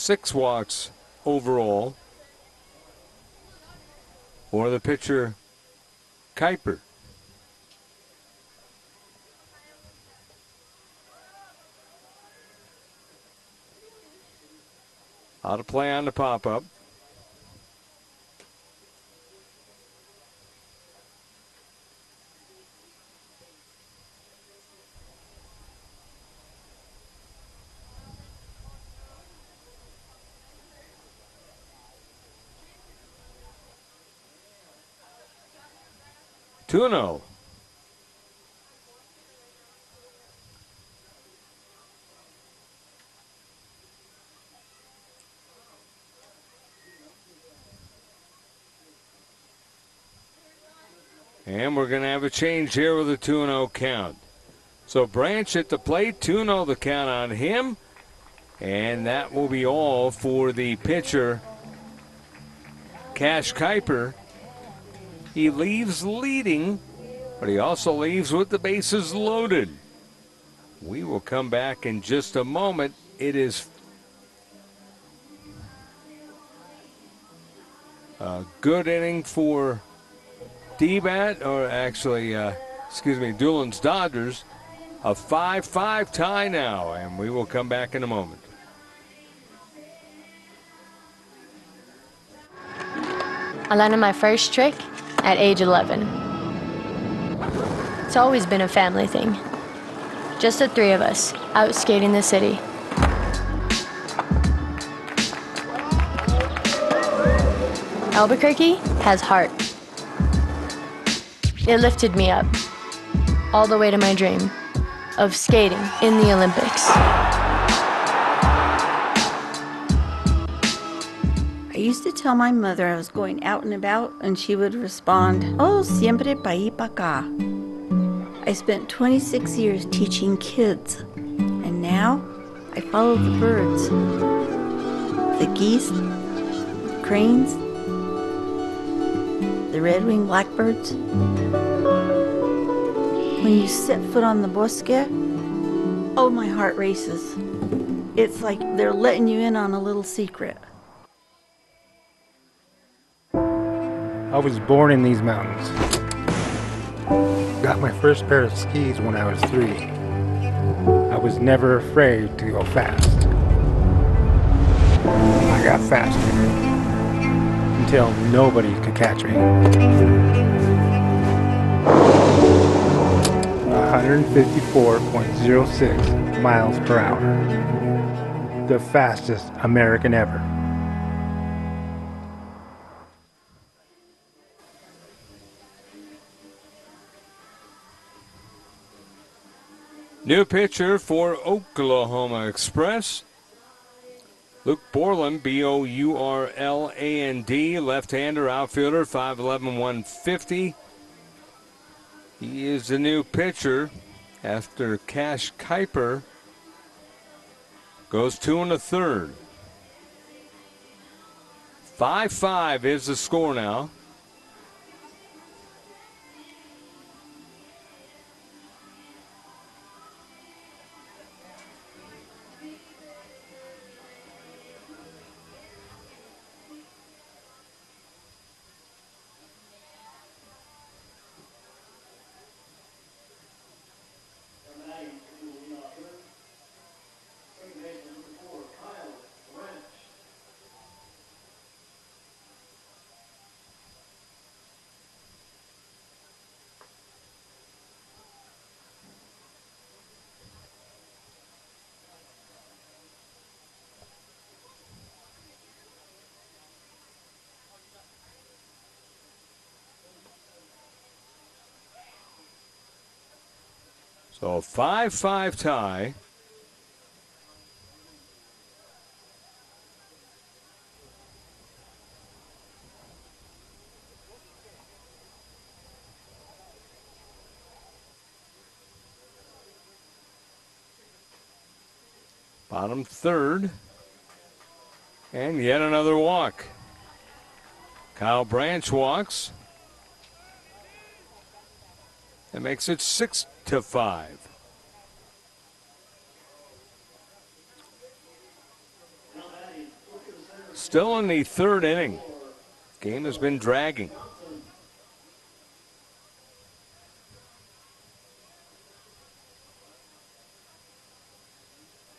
6 walks overall for the pitcher, Kuiper. Out of play on the pop-up. Tuno. And we're going to have a change here with a 2-0 count. So Branch at the plate, 2-0 the count on him. And that will be all for the pitcher, Cash Kuiper. He leaves leading, but he also leaves with the bases loaded. We will come back in just a moment. It is a good inning for D-Bat, or actually, Dulin's Dodgers. A 5-5 tie now, and we will come back in a moment. I landed my first trick at age 11. It's always been a family thing. Just the 3 of us, out skating the city. Albuquerque has heart. It lifted me up, all the way to my dream of skating in the Olympics. I used to tell my mother I was going out and about, and she would respond, "Oh, siempre pa' ahí pa' acá." I spent 26 years teaching kids, and now I follow the birds. The geese, the cranes, the red-winged blackbirds. When you set foot on the bosque, oh, my heart races. It's like they're letting you in on a little secret. I was born in these mountains. Got my first pair of skis when I was 3. I was never afraid to go fast. I got faster until nobody could catch me. 154.06 miles per hour. The fastest American ever. New pitcher for Oklahoma Express, Luke Borland, Bourland, left-hander, outfielder, 5'11", 150. He is the new pitcher after Cash Kuiper goes 2 1/3. 5-5 is the score now. So 5-5 tie. Bottom third. And yet another walk. Kyle Branch walks. That makes it 6-5. Still in the third inning. Game has been dragging.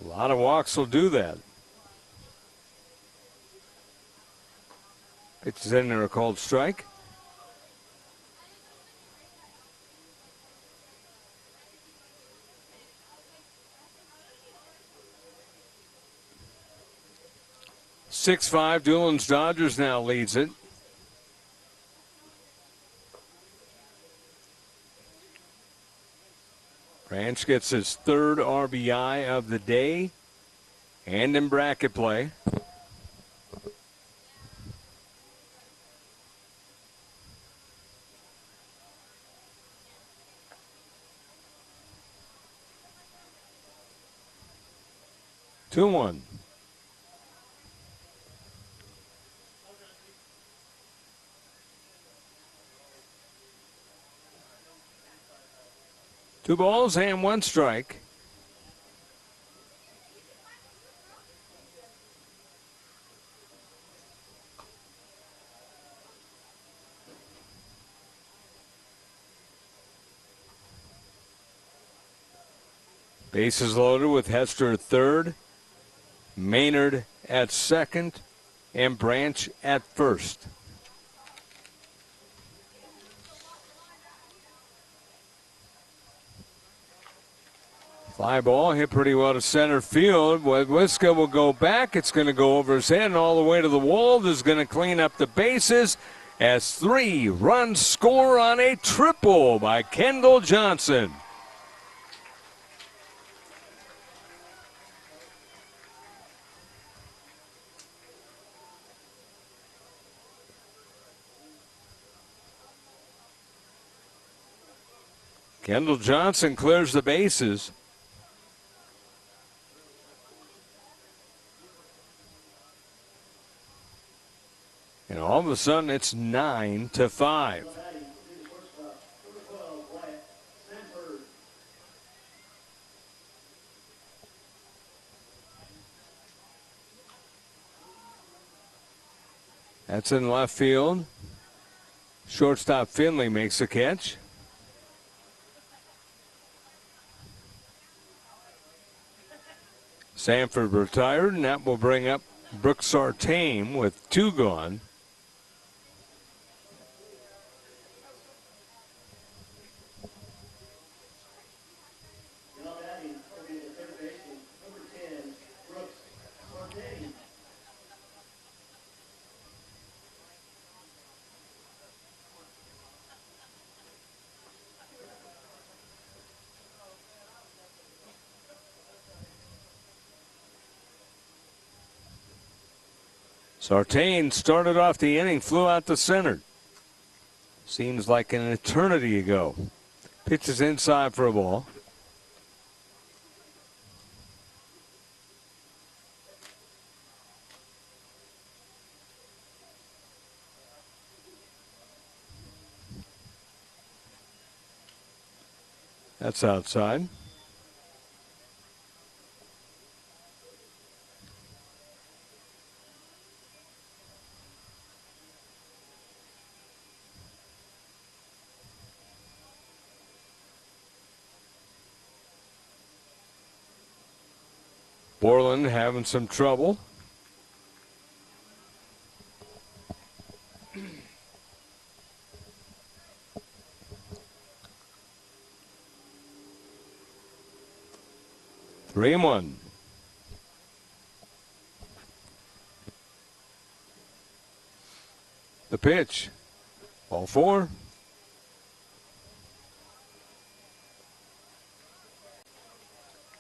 A lot of walks will do that. Pitches in there, a called strike. (6-5). Dulin's Dodgers now leads it. Branch gets his third RBI of the day and in bracket play. Two one. Two balls and one strike. Bases loaded with Hester at third, Maynard at second, and Branch at first. Fly ball hit pretty well to center field. Wadwiska will go back. It's going to go over his head and all the way to the wall. This is going to clean up the bases as 3 runs score on a triple by Kendall Johnson. Kendall Johnson clears the bases. And all of a sudden, it's 9-5. That's in left field. Shortstop Finley makes a catch. Sanford retired, and that will bring up Brooks Sartain with 2 gone. Sartain started off the inning, flew out to center. Seems like an eternity ago. Pitches inside for a ball. That's outside. Borland having some trouble. Three and one. The pitch. Ball 4.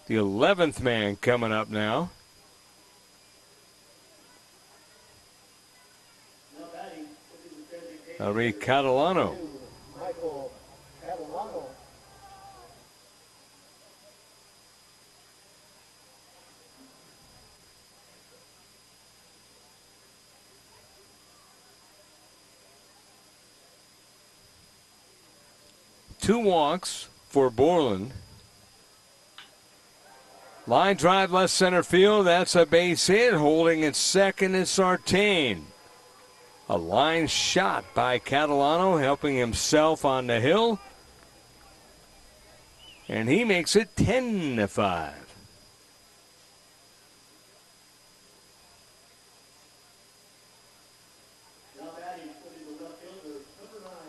The 11th man coming up now. Ari Catalano. Two walks for Borland. Line drive left center field. That's a base hit. Holding at second is Sartain. A line shot by Catalano, helping himself on the hill. And he makes it 10-5.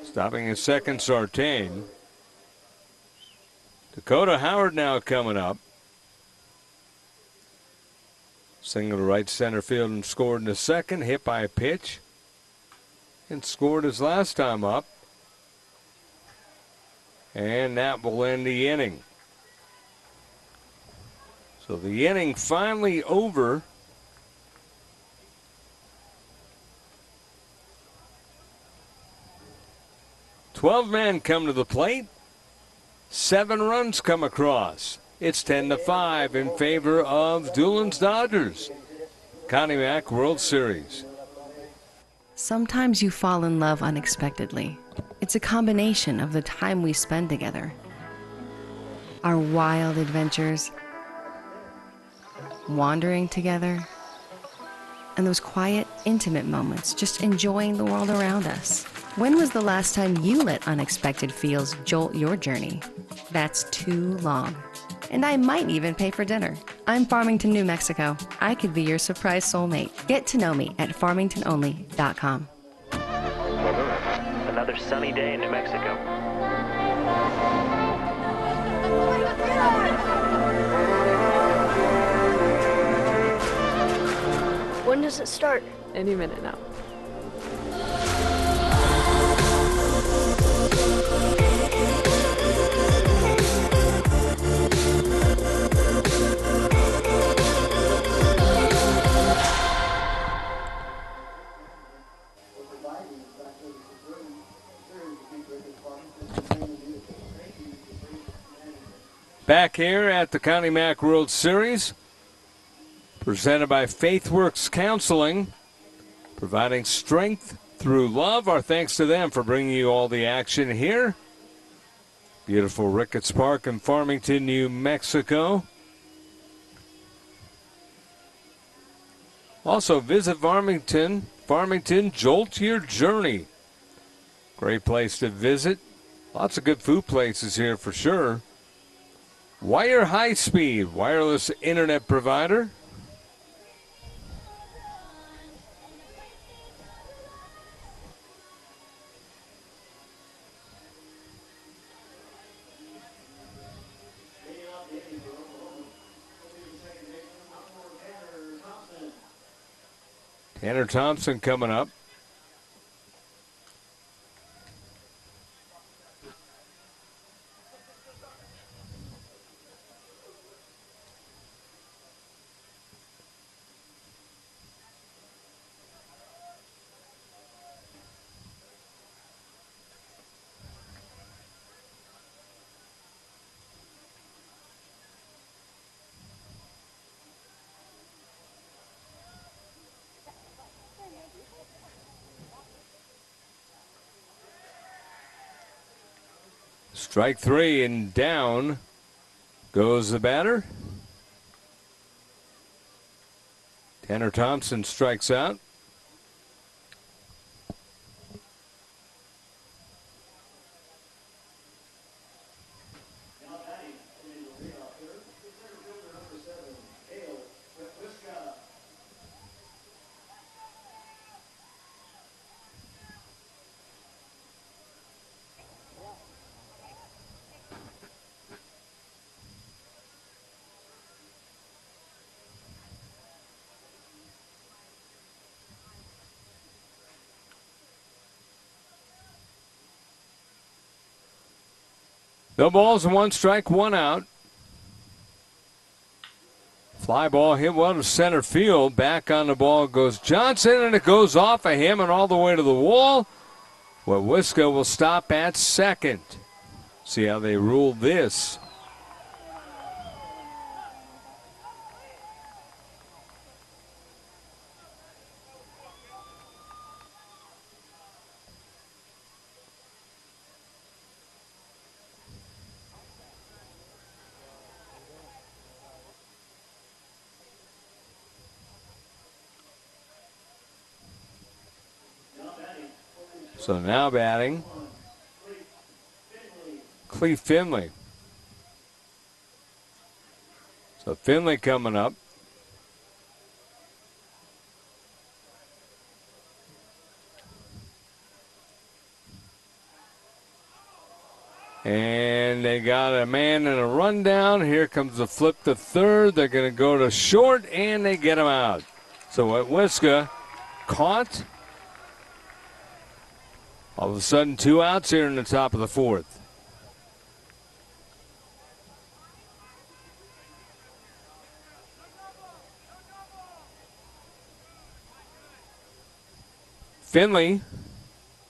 Stopping at second, Sartain. Dakota Howard now coming up. Single to right center field and scored in the second. Hit by a pitch. And scored his last time up. And that will end the inning. So the inning finally over. "12 men come to the plate. 7 runs come across. It's 10-5 in favor of Dulin's Dodgers. Connie Mack World Series. Sometimes you fall in love unexpectedly. It's a combination of the time we spend together, our wild adventures, wandering together, and those quiet, intimate moments just enjoying the world around us. When was the last time you let unexpected feels jolt your journey? That's too long. And I might even pay for dinner. I'm Farmington, New Mexico. I could be your surprise soulmate. Get to know me at farmingtononly.com. Another sunny day in New Mexico. When does it start? Any minute now. Back here at the Connie Mack World Series, presented by FaithWorks Counseling, providing strength through love. Our thanks to them for bringing you all the action here. Beautiful Ricketts Park in Farmington, New Mexico. Also visit Farmington. Farmington, jolt your journey. Great place to visit. Lots of good food places here for sure. Wire High Speed wireless internet provider. Tanner Thompson coming up. Strike 3 and down goes the batter. Tanner Thompson strikes out. No balls and 1 strike, 1 out. Fly ball hit well to center field. Back on the ball goes Johnson, and it goes off of him and all the way to the wall. Wetwiska will stop at second. See how they rule this. So now batting, Cleve Finley. So Finley coming up. And they got a man in a rundown. Here comes the flip to third. They're going to go to short, and they get him out. So Wetwiska caught. All of a sudden, 2 outs here in the top of the 4th. Finley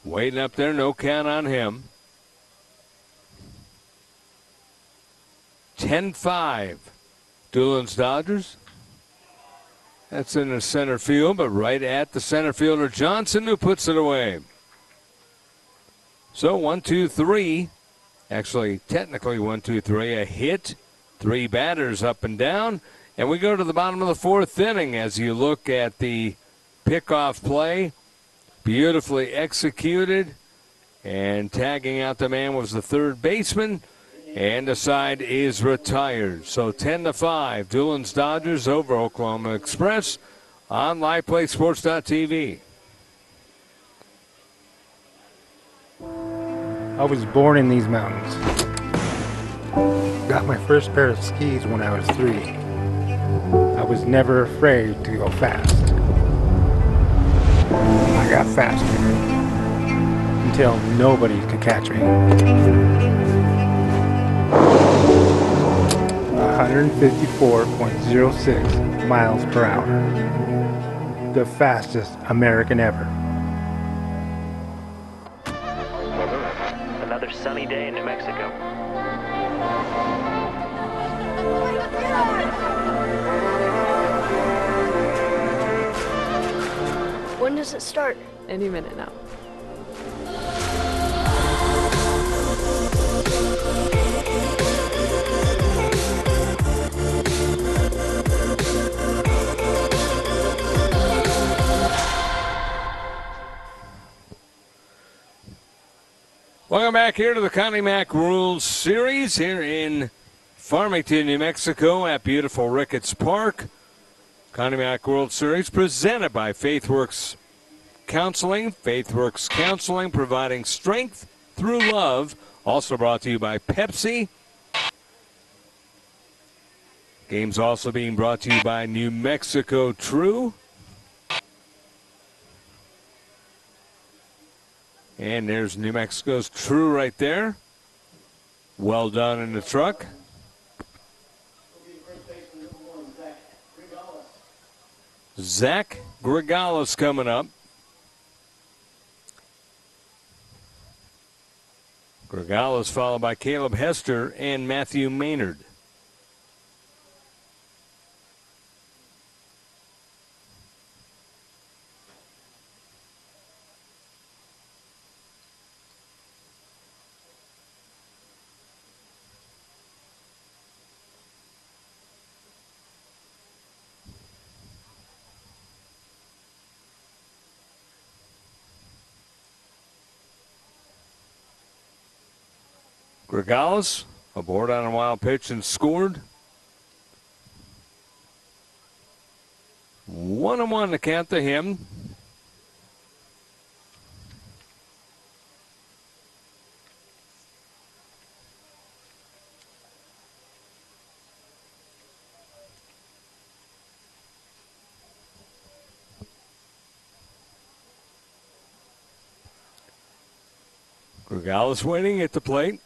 waiting up there, no count on him. 10-5. Dulin's Dodgers. That's in the center field, but right at the center fielder Johnson, who puts it away. So 1-2-3. Actually, technically 1-2-3. A hit, 3 batters up and down. And we go to the bottom of the 4th inning as you look at the pickoff play. Beautifully executed. And tagging out the man was the third baseman. And the side is retired. So 10-5, Dulin's Dodgers over Oklahoma Express on LivePlaySports.tv. I was born in these mountains. Got my first pair of skis when I was 3. I was never afraid to go fast. I got faster until nobody could catch me. 154.06 miles per hour. The fastest American ever. Another sunny day in New Mexico. When does it start? Any minute now. Welcome back here to the Connie Mack World Series here in Farmington, New Mexico at beautiful Ricketts Park. Connie Mack World Series presented by FaithWorks Counseling. FaithWorks Counseling providing strength through love. Also brought to you by Pepsi. Game's also being brought to you by New Mexico True. And there's New Mexico's True right there. Well done in the truck. Zach Grigalis coming up. Grigalis followed by Caleb Hester and Matthew Maynard. Grigalis aboard on a wild pitch and scored. 1-1 to count to him. Grigalis waiting at the plate.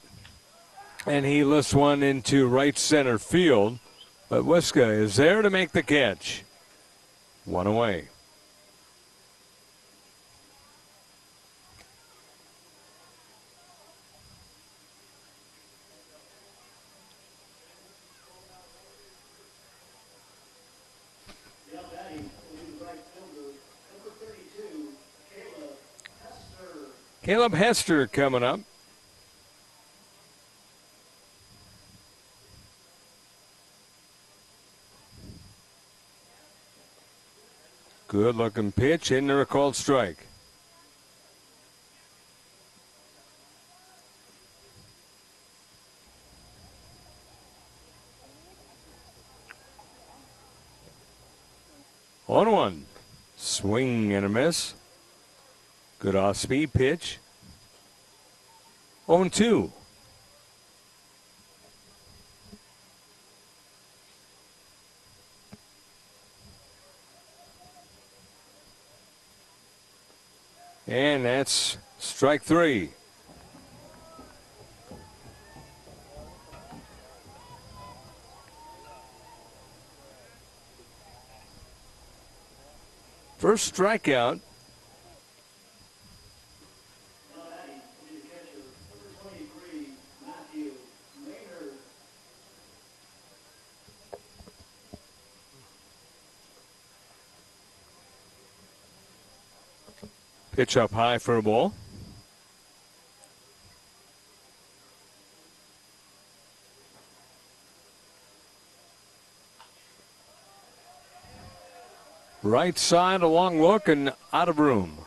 And he lifts one into right center field. But Wiska is there to make the catch. 1 away. Caleb Hester coming up. Good looking pitch, in there a called strike. 0-1. Swing and a miss. Good off-speed pitch. 0-2. And that's strike 3. First strikeout. Pitch up high for a ball. Right side, a long look and out of room.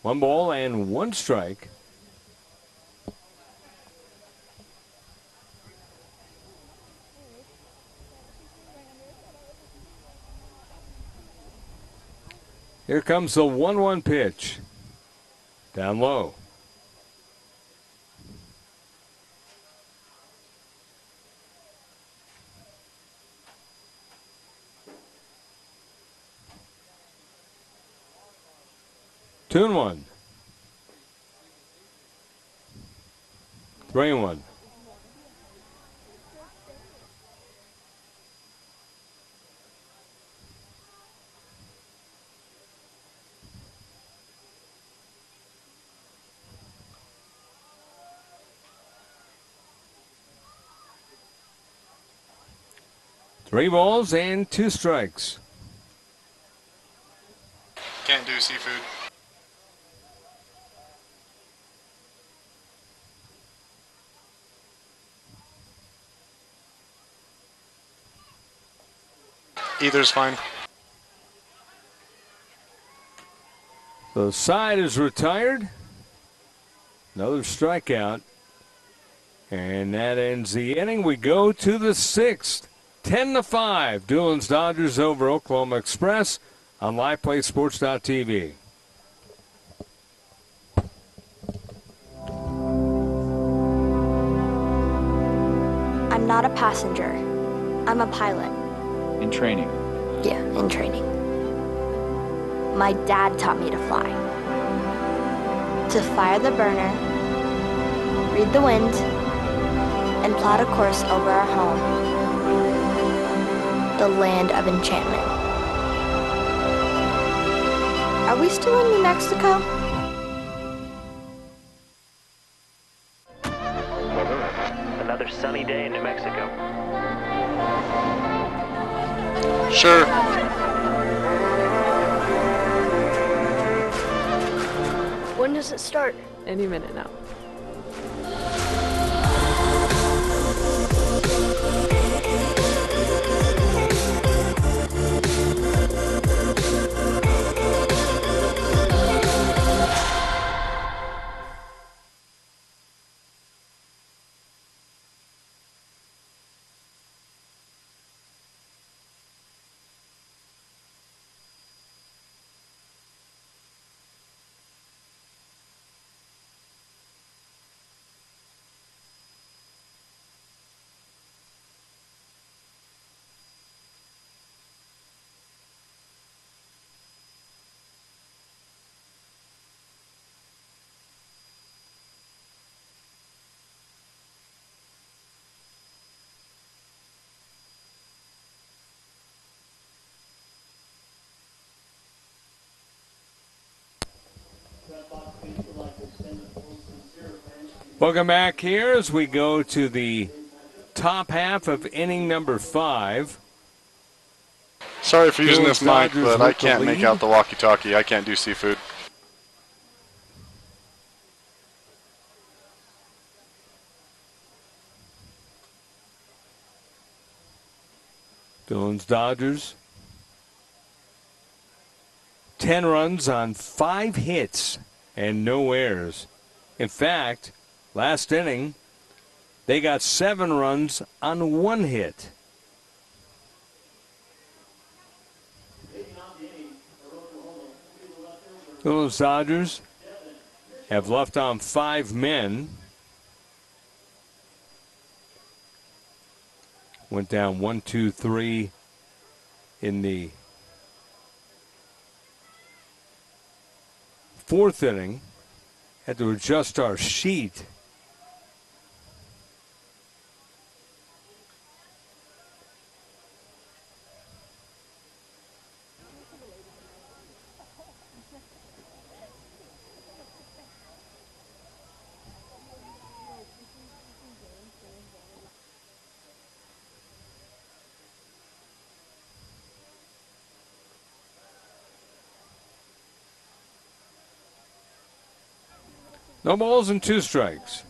One ball and one strike. Here comes the 1-1 pitch. Down low. Two and one. 3-1. Three balls and two strikes. Can't do seafood. Either's fine. The side is retired. Another strikeout. And that ends the inning. We go to the sixth. 10-5. Dulin's Dodgers over Oklahoma Express on LivePlaySports.tv. I'm not a passenger. I'm a pilot. In training. Yeah, in training. My dad taught me to fly. To fire the burner, read the wind, and plot a course over our home. The land of enchantment. Are we still in New Mexico? Another sunny day in New Mexico. Sure. When does it start? Any minute now. Welcome back here as we go to the top half of inning number 5. Sorry for using this mic, Dodgers but I with the can't make lead. out the walkie-talkie. I can't do seafood. Dulin's Dodgers 10 runs on 5 hits and no errors. In fact, last inning, they got 7 runs on 1 hit. Those Dodgers have left on 5 men. Went down 1, 2, 3 in the 4th inning. Had to adjust our sheet. No balls and 2 strikes.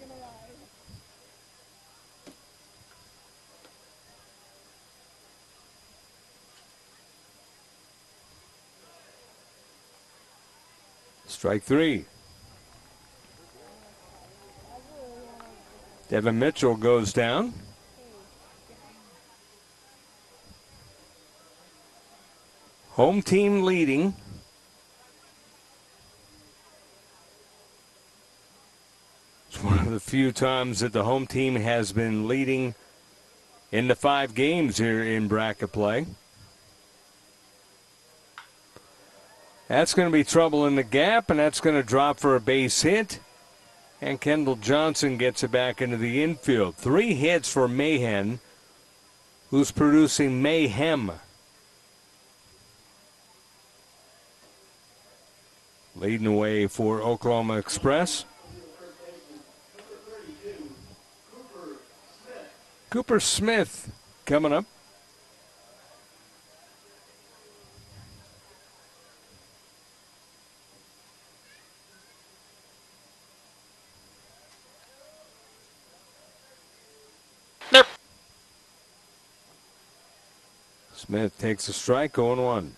Strike 3. Devin Mitchell goes down. Home team leading. It's one of the few times that the home team has been leading in the 5 games here in bracket play. That's going to be trouble in the gap, and that's going to drop for a base hit. And Kendall Johnson gets it back into the infield. 3 hits for Mahan, who's producing mayhem. Leading away for Oklahoma Express. Cooper Smith coming up. Nope. Smith takes a strike, 0-1.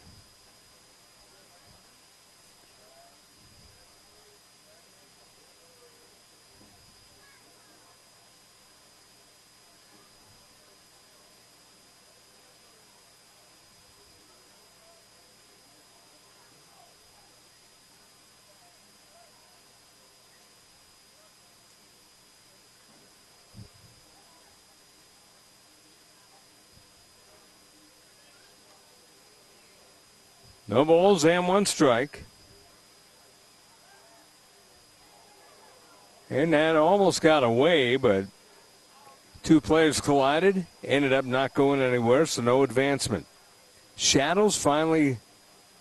No balls and 1 strike. And that almost got away, but 2 players collided, ended up not going anywhere, so no advancement. Shadows finally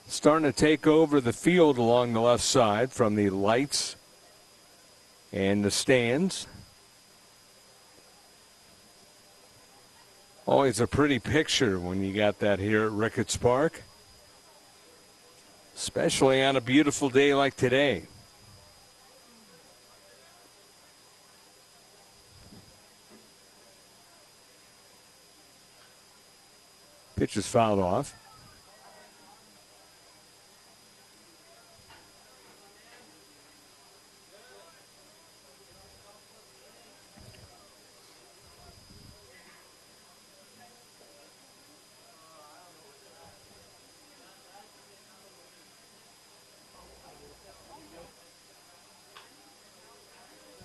starting to take over the field along the left side from the lights and the stands. Always a pretty picture when you got that here at Ricketts Park. Especially on a beautiful day like today. Pitch is fouled off.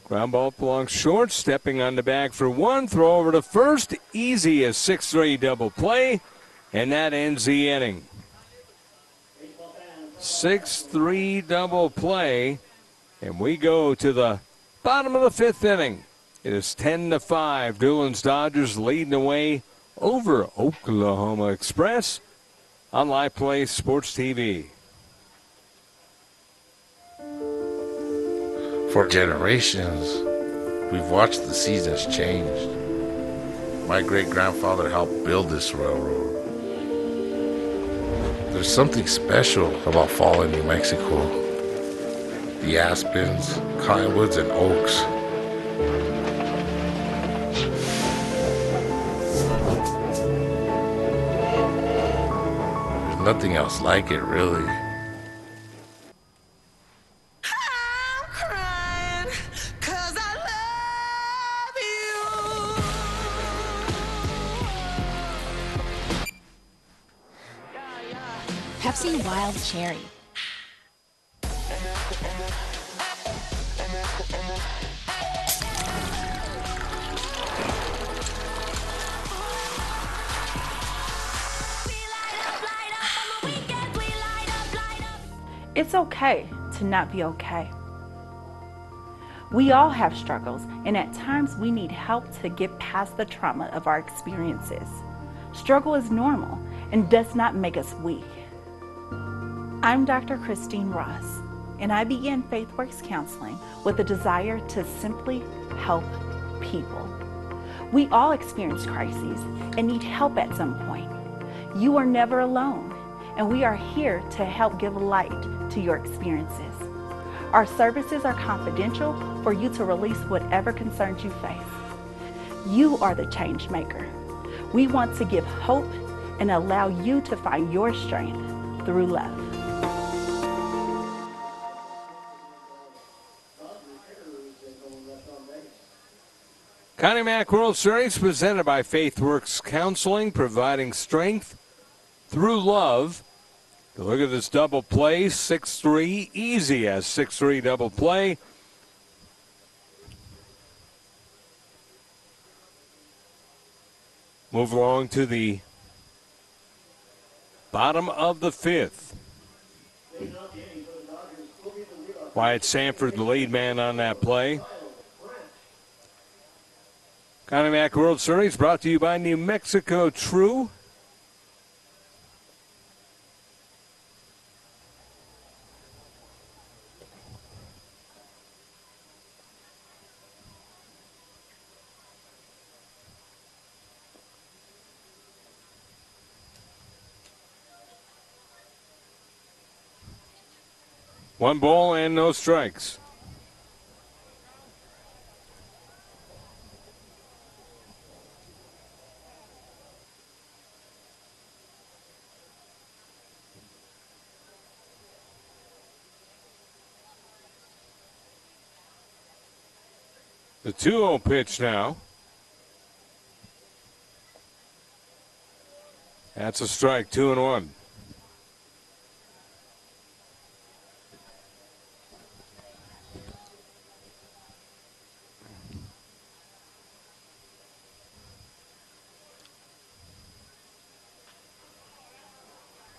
Ground ball belongs short. Stepping on the bag for 1. Throw over to first. Easy, a 6-3 double play. And that ends the inning. 6-3 double play. And we go to the bottom of the 5th inning. It is 10-5. Dulin's Dodgers leading the way over Oklahoma Express on LivePlay Sports TV. For generations, we've watched the seasons change. My great-grandfather helped build this railroad. There's something special about fall in New Mexico. The aspens, cottonwoods, and oaks. There's nothing else like it, really. Pepsi Wild Cherry. It's okay to not be okay. We all have struggles, and at times we need help to get past the trauma of our experiences. Struggle is normal and does not make us weak. I'm Dr. Christine Ross, and I began FaithWorks Counseling with a desire to simply help people. We all experience crises and need help at some point. You are never alone, and we are here to help give light to your experiences. Our services are confidential for you to release whatever concerns you face. You are the change maker. We want to give hope and allow you to find your strength through love. Connie Mack World Series presented by FaithWorks Counseling, providing strength through love. Look at this double play, 6-3, easy as 6-3 double play. Move along to the bottom of the fifth. Wyatt Sanford, the lead man on that play. Connie Mack World Series brought to you by New Mexico True. One ball and no strikes. The 2-0 pitch now. That's a strike, 2-1.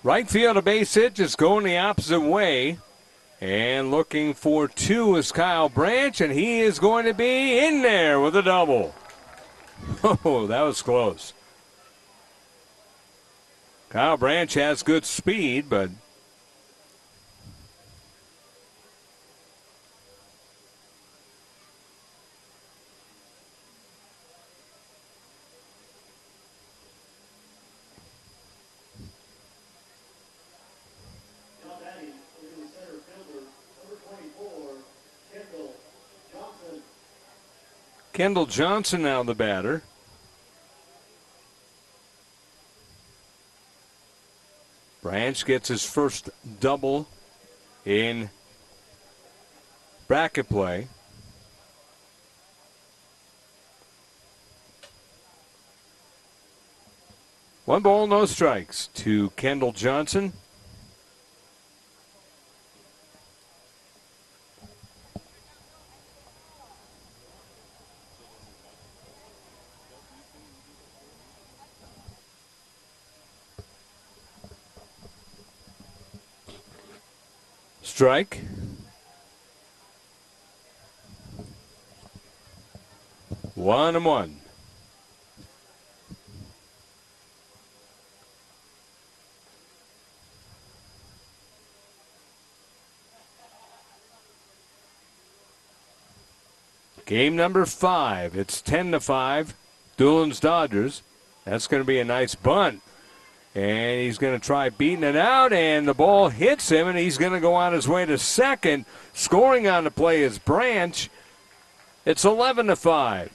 Right field, a base hit, just going the opposite way. And looking for two is Kyle Branch, and he is going to be in there with a double. Oh, that was close. Kyle Branch has good speed, but Kendall Johnson now the batter. Branch gets his first double in bracket play. One ball, no strikes to Kendall Johnson. Strike. One and one. Game number 5. It's 10-5. Dulin's Dodgers. That's going to be a nice bunt. And he's going to try beating it out, and the ball hits him, and he's going to go on his way to second. Scoring on the play is Branch. It's 11-5.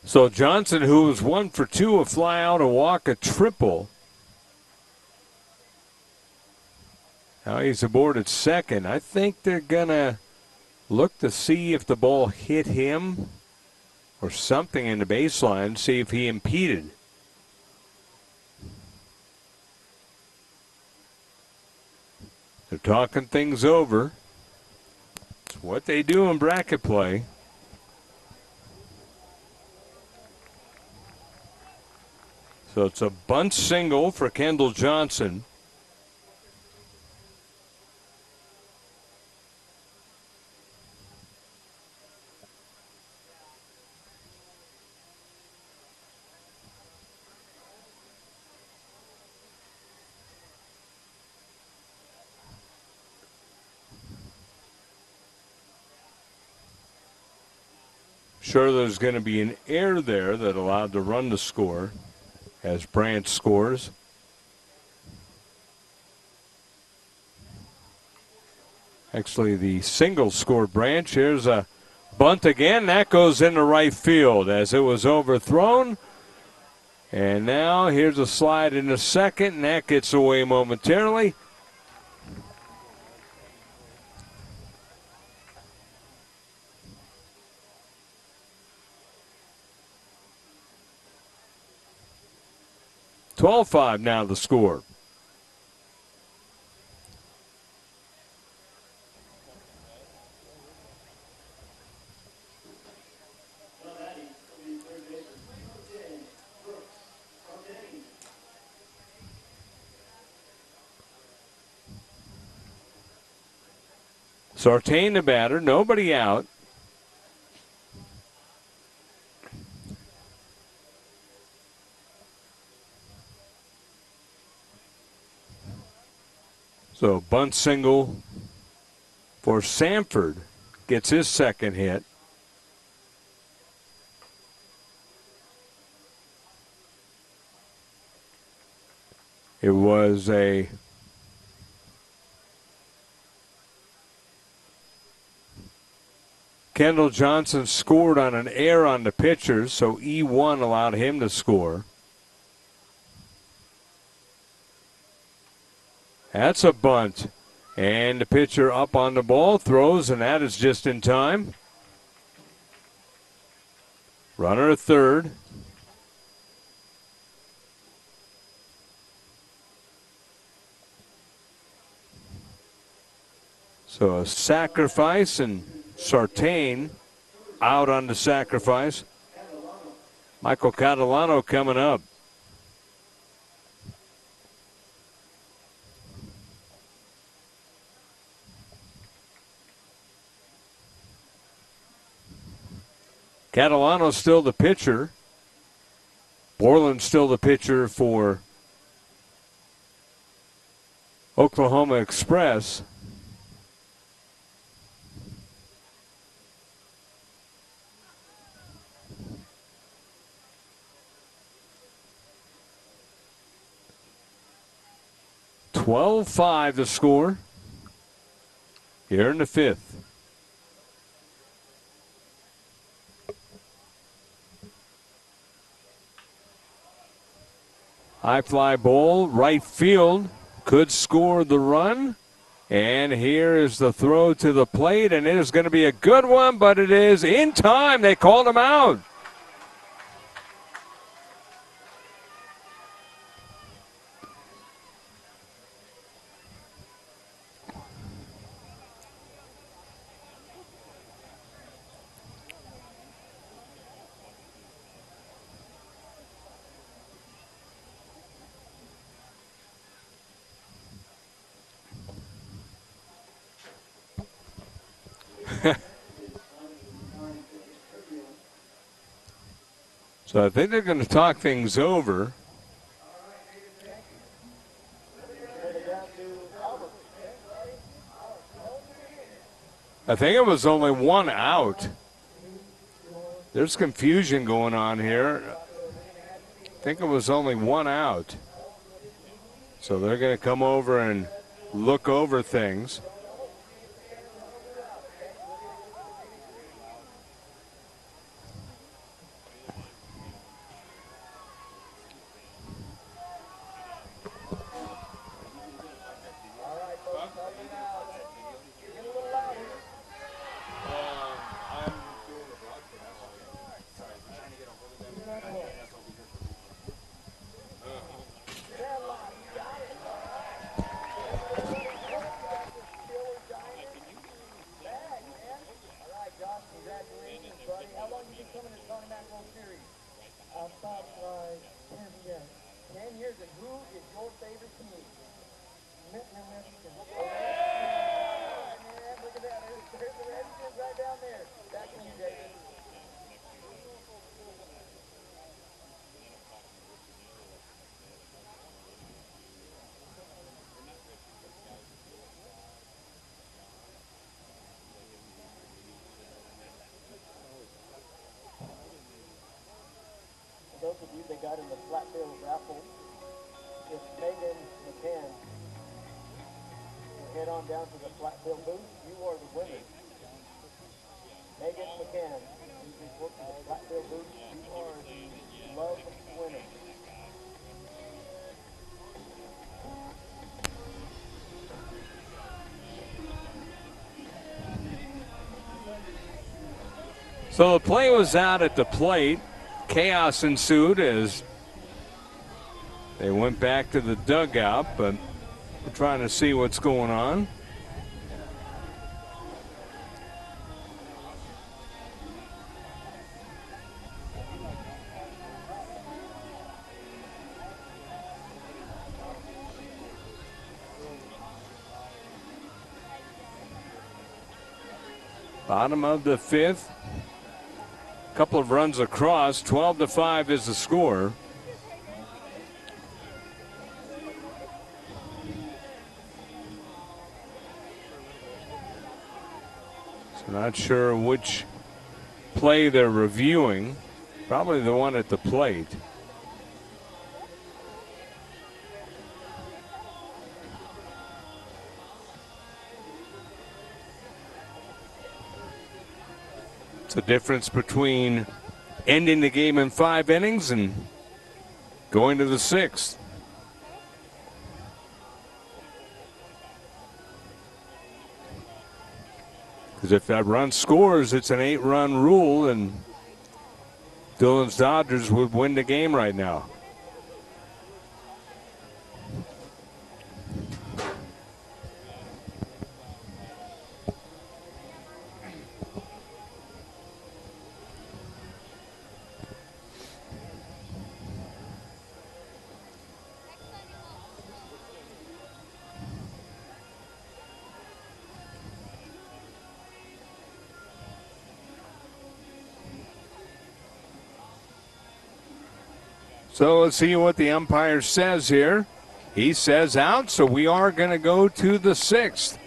So Johnson, who was 1 for 2, a fly out, a walk, a triple. Now he's aboard at second. I think they're going to look to see if the ball hit him or something in the baseline, see if he impeded. They're talking things over. It's what they do in bracket play. So it's a bunt single for Kendall Johnson. Sure, there's going to be an error there that allowed the run to score as Branch scores. Actually, the single score Branch. Here's a bunt again. That goes into right field as it was overthrown. And now here's a slide into second, and that gets away momentarily. "12-5 now the score. Sartain the batter, nobody out. So bunt single for Sanford, gets his second hit. It was a Kendall Johnson scored on an error on the pitcher, so E1 allowed him to score. That's a bunt. And the pitcher up on the ball, throws, and that is just in time. Runner at third. So a sacrifice, and Sartain out on the sacrifice. Michael Catalano coming up. Catalano's still the pitcher. Borland's still the pitcher for Oklahoma Express. "12-5 the score here in the fifth. High fly ball, right field, could score the run. And here is the throw to the plate, and it is going to be a good one, but it is in time. They called him out. So I think they're going to talk things over. I think it was only one out. There's confusion going on here. I think it was only one out. So they're going to come over and look over things. coming to Connie Mack World Series. About 10 years. And who is your favorite team? New Mexico. All right, man. Look at that. There's the Redskins right down there. Back to you, David. Those of you that got in the flat bill raffle, if Megan McCann will head on down to the flat bill booth, you are the winner. Megan McCann, you report to the flat bill booth, you are the love winner. So the play was out at the plate. Chaos ensued as they went back to the dugout, but we're trying to see what's going on. Bottom of the fifth. Couple of runs across. 12-5 is the score. So not sure which play they're reviewing. Probably the one at the plate. The difference between ending the game in 5 innings and going to the 6th. Because if that run scores, it's an 8-run rule, and Dulin's Dodgers would win the game right now. So let's see what the umpire says here. He says out, so we are going to go to the 6th.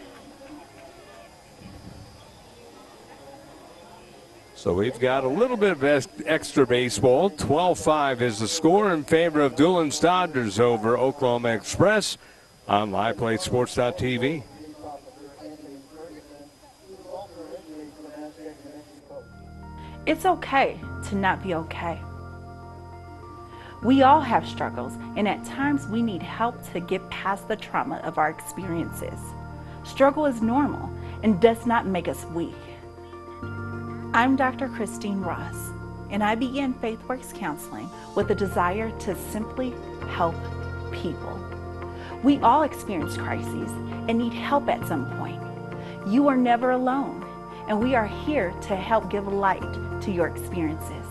So we've got a little bit of extra baseball. 12-5 is the score in favor of Dulin's Dodgers over Oklahoma Express on LivePlaySports.tv. It's okay to not be okay. We all have struggles, and at times we need help to get past the trauma of our experiences. Struggle is normal and does not make us weak. I'm Dr. Christine Ross, and I began FaithWorks Counseling with a desire to simply help people. We all experience crises and need help at some point. You are never alone, and we are here to help give light to your experiences.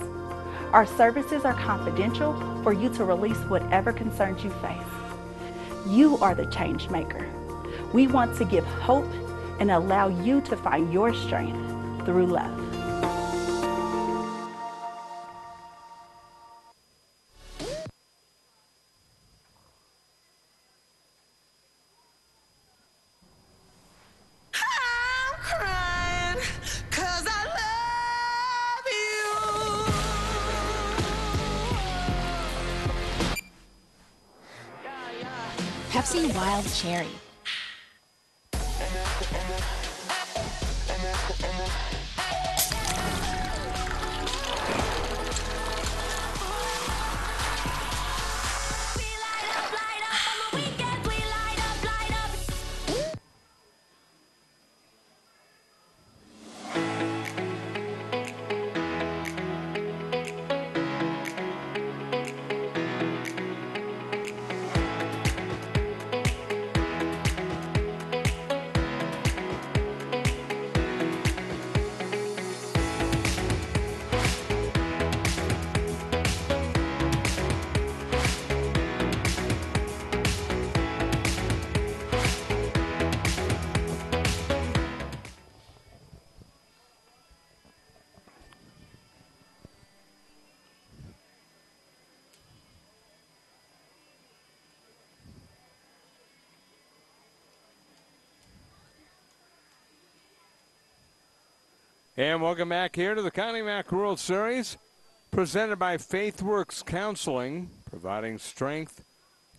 Our services are confidential for you to release whatever concerns you face. You are the change maker. We want to give hope and allow you to find your strength through love. Pepsi Wild Cherry. And welcome back here to the Connie Mack World Series, presented by FaithWorks Counseling, providing strength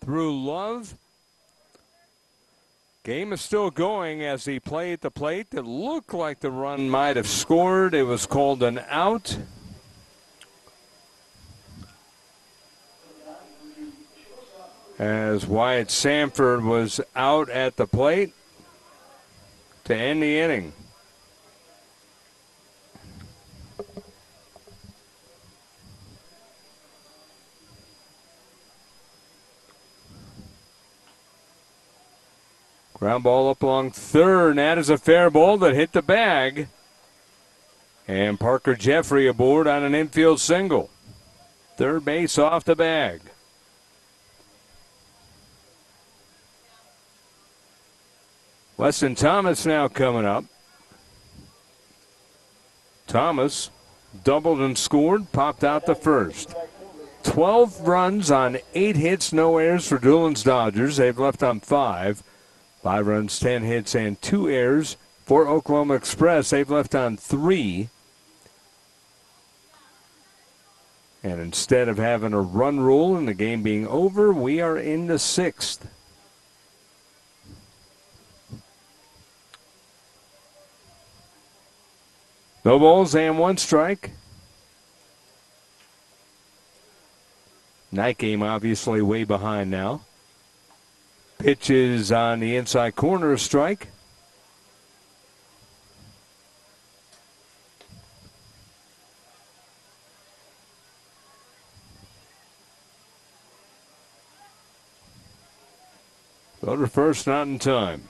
through love. Game is still going as he played at the plate. It looked like the run might have scored. It was called an out. As Wyatt Sanford was out at the plate to end the inning. Ground ball up along third, and that is a fair ball that hit the bag. And Parker Jeffrey aboard on an infield single. Third base off the bag. Weston Thomas now coming up. Thomas doubled and scored, popped out the first. 12 runs on 8 hits, no errors for Dulin's Dodgers. They've left on 5. 5 runs, 10 hits, and 2 errors for Oklahoma Express. They've left on 3. And instead of having a run rule and the game being over, we are in the 6th. No balls and 1 strike. Night game obviously way behind now. Pitch is on the inside corner, a strike. Go to first, not in time.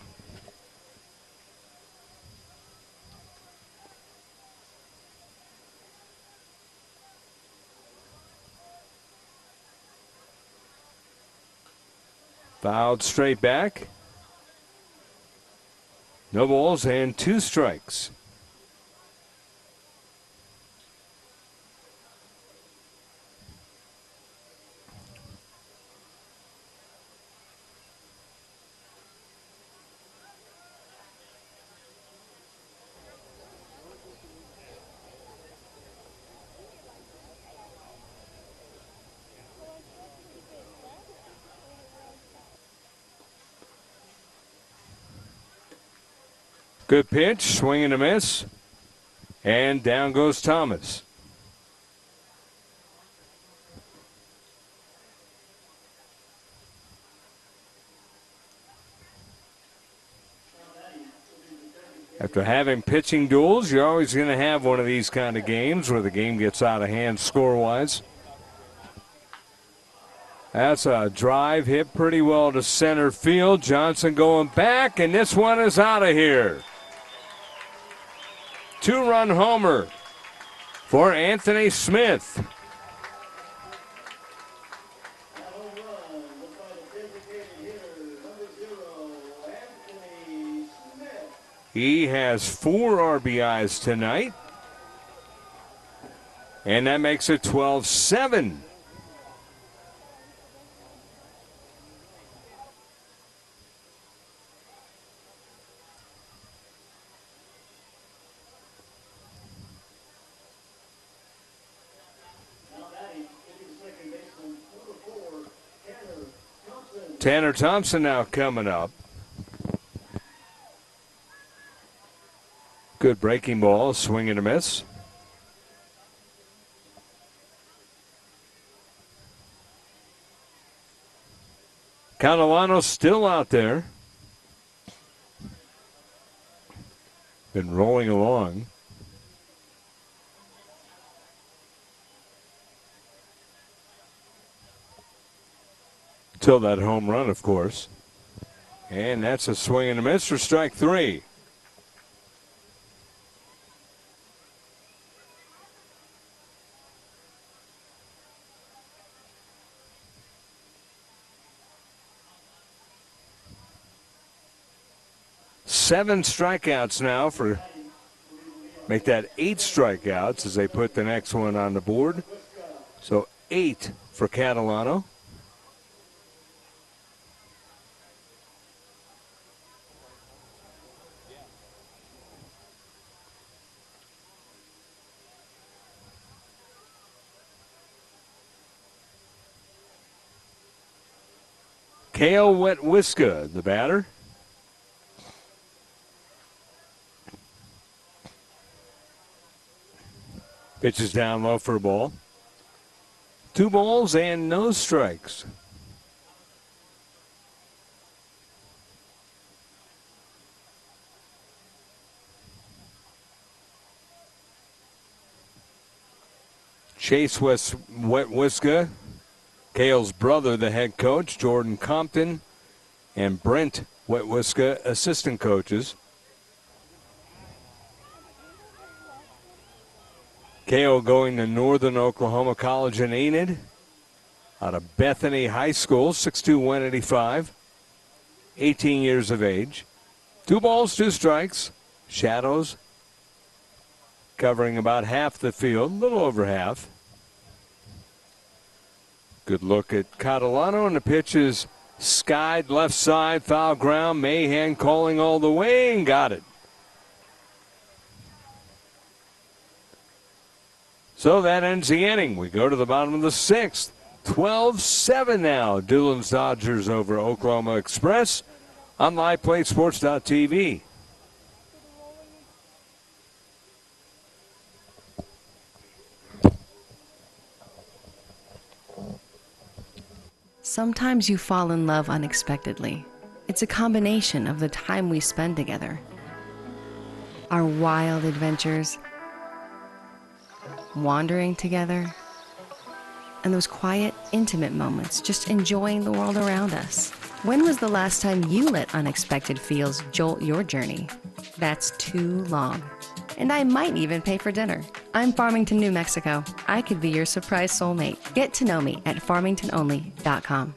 Fouled straight back. No balls and 2 strikes. Good pitch, swing and a miss. And down goes Thomas. After having pitching duels, you're always going to have one of these kind of games where the game gets out of hand score-wise. That's a drive hit pretty well to center field. Johnson going back, and this one is out of here. 2-run homer for Anthony Smith. He has 4 RBIs tonight, and that makes it 12-7. Tanner Thompson now coming up. Good breaking ball, swing and a miss. Catalano's still out there. Been rolling along. Till that home run, of course. And that's a swing and a miss for strike 3. Seven strikeouts now for, make that 8 strikeouts as they put the next one on the board. So 8 for Catalano. Kale Wetwiska, the batter. Pitches down low for a ball. 2 balls and no strikes. Chase Wetwiska, Kale's brother, the head coach, Jordan Compton, and Brent Wetwiska, assistant coaches. Kale going to Northern Oklahoma College in Enid, out of Bethany High School, 6'2", 185, 18 years of age. 2 balls, 2 strikes, shadows covering about half the field, a little over half. Good look at Catalano, and the pitch is skied left side, foul ground. Mahan calling all the way and got it. So that ends the inning. We go to the bottom of the 6th. 12-7 now. Dulin's Dodgers over Oklahoma Express on LivePlaySports.tv. Sometimes you fall in love unexpectedly. It's a combination of the time we spend together, our wild adventures, wandering together, and those quiet, intimate moments just enjoying the world around us. When was the last time you let unexpected feels jolt your journey? That's too long. And I might even pay for dinner. I'm Farmington, New Mexico. I could be your surprise soulmate. Get to know me at farmingtononly.com.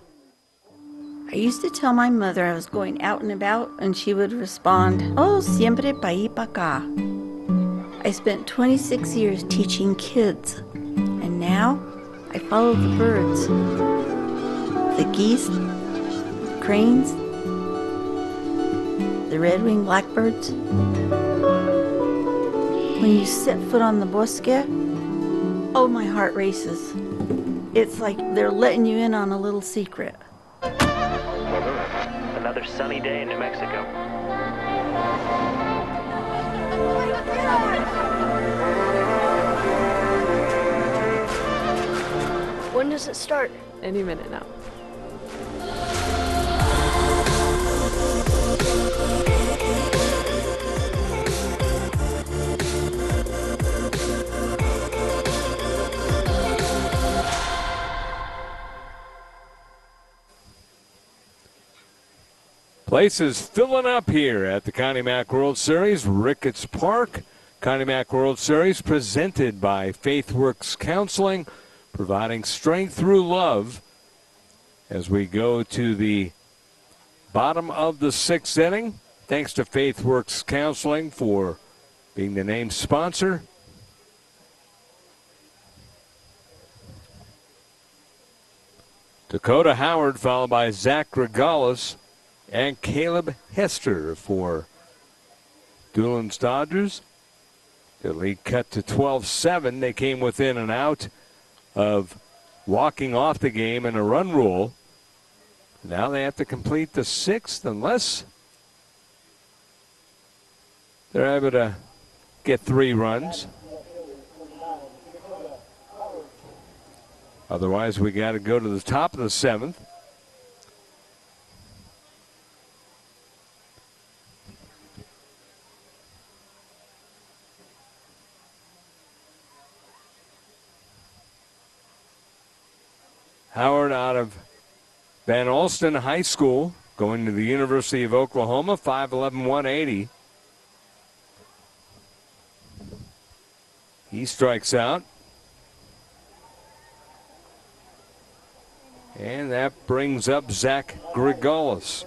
I used to tell my mother I was going out and about, and she would respond, "Oh, siempre pa' ahí pa' acá." I spent 26 years teaching kids, and now I follow the birds, the geese, the cranes, the red-winged blackbirds. When you set foot on the bosque, oh, my heart races. It's like they're letting you in on a little secret. Weather. Another sunny day in New Mexico. When does it start? Any minute now. Place is filling up here at the Connie Mack World Series, Ricketts Park. Connie Mack World Series presented by FaithWorks Counseling, providing strength through love as we go to the bottom of the 6th inning. Thanks to FaithWorks Counseling for being the named sponsor. Dakota Howard followed by Zach Regalis and Caleb Hester for Dulin's Dodgers. The lead cut to 12-7. They came within an out of walking off the game in a run rule. Now they have to complete the 6th unless they're able to get 3 runs. Otherwise, we got to go to the top of the 7th. Howard out of Van Alsten High School, going to the University of Oklahoma, 5'11", 180. He strikes out. And that brings up Zach Grigolis.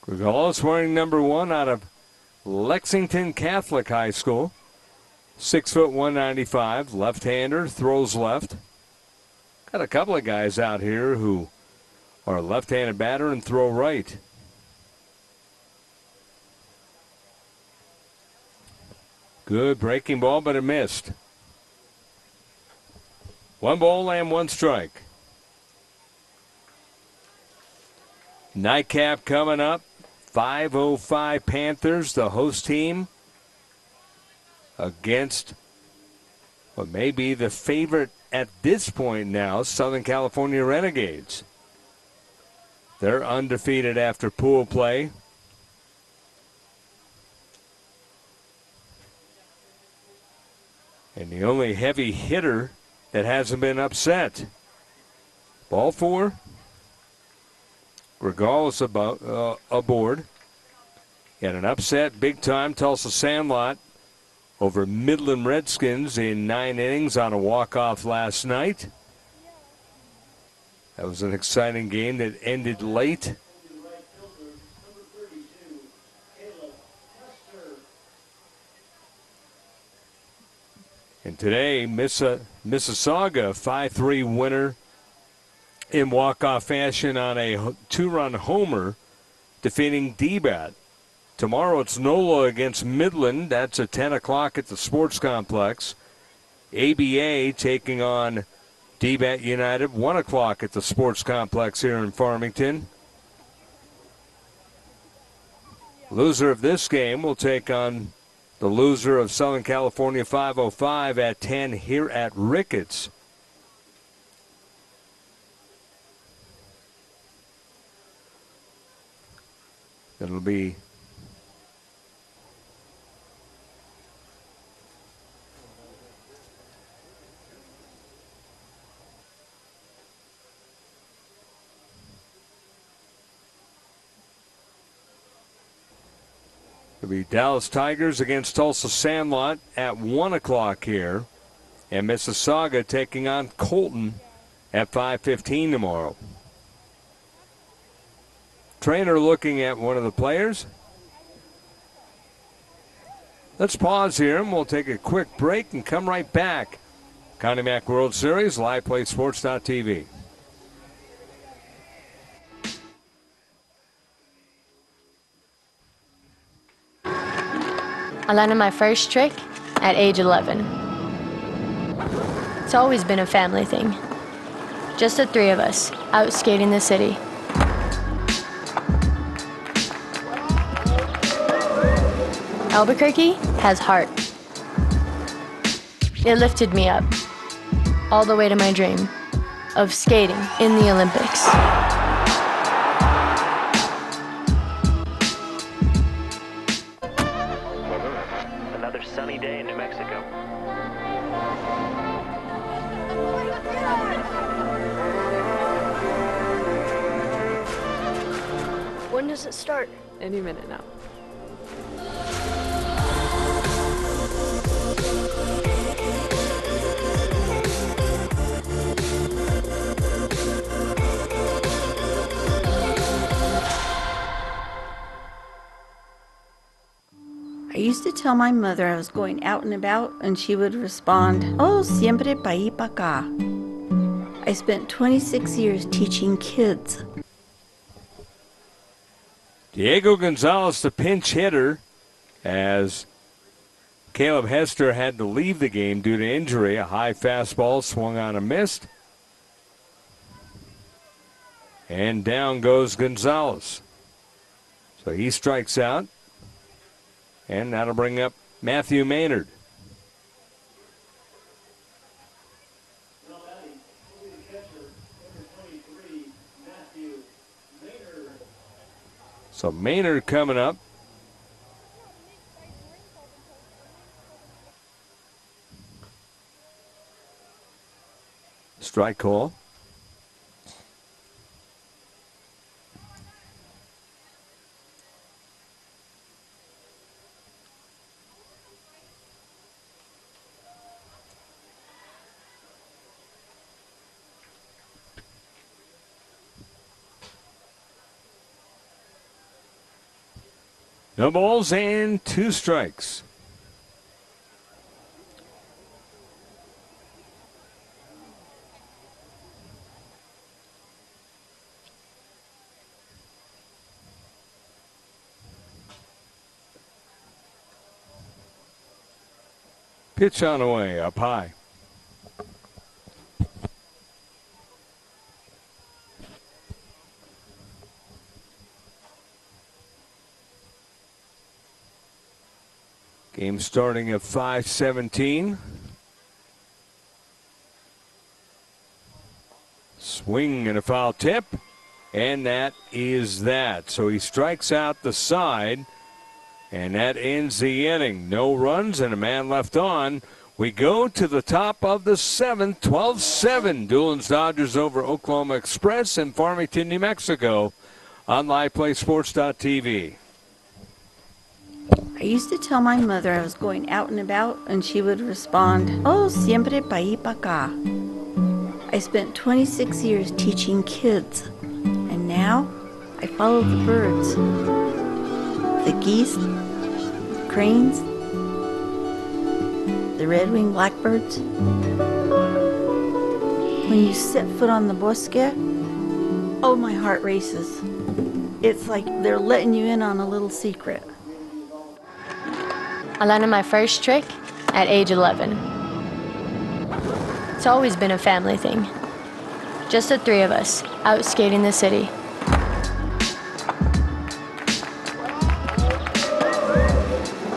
Grigolis wearing number 1 out of Lexington Catholic High School. 6'1", 195, left-hander, throws left. Got a couple of guys out here who are a left-handed batter and throw right. Good breaking ball, but it missed. 1 ball and 1 strike. Nightcap coming up. 5:05 Panthers, the host team, against what may be the favorite at this point now, Southern California Renegades. They're undefeated after pool play. And the only heavy hitter that hasn't been upset. Ball 4. Regardless about aboard. And an upset big-time Tulsa Sandlot over Midland Redskins in 9 innings on a walk-off last night. That was an exciting game that ended late. And today, Mississauga 5-3 winner in walk-off fashion on a 2-run homer, defeating DBAT. Tomorrow it's NOLA against Midland. That's at 10 o'clock at the Sports Complex. ABA taking on DBAT United, 1 o'clock at the Sports Complex here in Farmington. Loser of this game will take on the loser of Southern California 505 at 10 here at Ricketts. It'll be Dallas Tigers against Tulsa Sandlot at 1 o'clock here. And Mississauga taking on Colton at 5:15 tomorrow. Trainer looking at one of the players. Let's pause here and we'll take a quick break and come right back. Connie Mack World Series, LivePlaySports.tv. I landed my first trick at age 11. It's always been a family thing. Just the 3 of us, out skating the city. Albuquerque has heart. It lifted me up, all the way to my dream of skating in the Olympics. Another sunny day in New Mexico. When does it start? Any minute now. I used to tell my mother I was going out and about, and she would respond, "Oh, siempre pa' ahí pa' acá." I spent 26 years teaching kids. Diego Gonzalez, the pinch hitter, as Caleb Hester had to leave the game due to injury. A high fastball swung on and missed. And down goes Gonzalez. So he strikes out. And that'll bring up Matthew Maynard. So Maynard coming up. Strike call. No balls and 2 strikes. Pitch on the way, up high. Game starting at 5:17. Swing and a foul tip, and that is that. So he strikes out the side, and that ends the inning. No runs and a man left on. We go to the top of the seventh, 12-7. Dulin's Dodgers over Oklahoma Express in Farmington, New Mexico on LivePlaySports.tv. I used to tell my mother I was going out and about, and she would respond, "Oh, siempre pa' ahí pa' acá." I spent 26 years teaching kids, and now I follow the birds. The geese, the cranes, the red-winged blackbirds. When you set foot on the bosque, oh, my heart races. It's like they're letting you in on a little secret. I landed my first trick at age 11. It's always been a family thing. Just the three of us, out skating the city.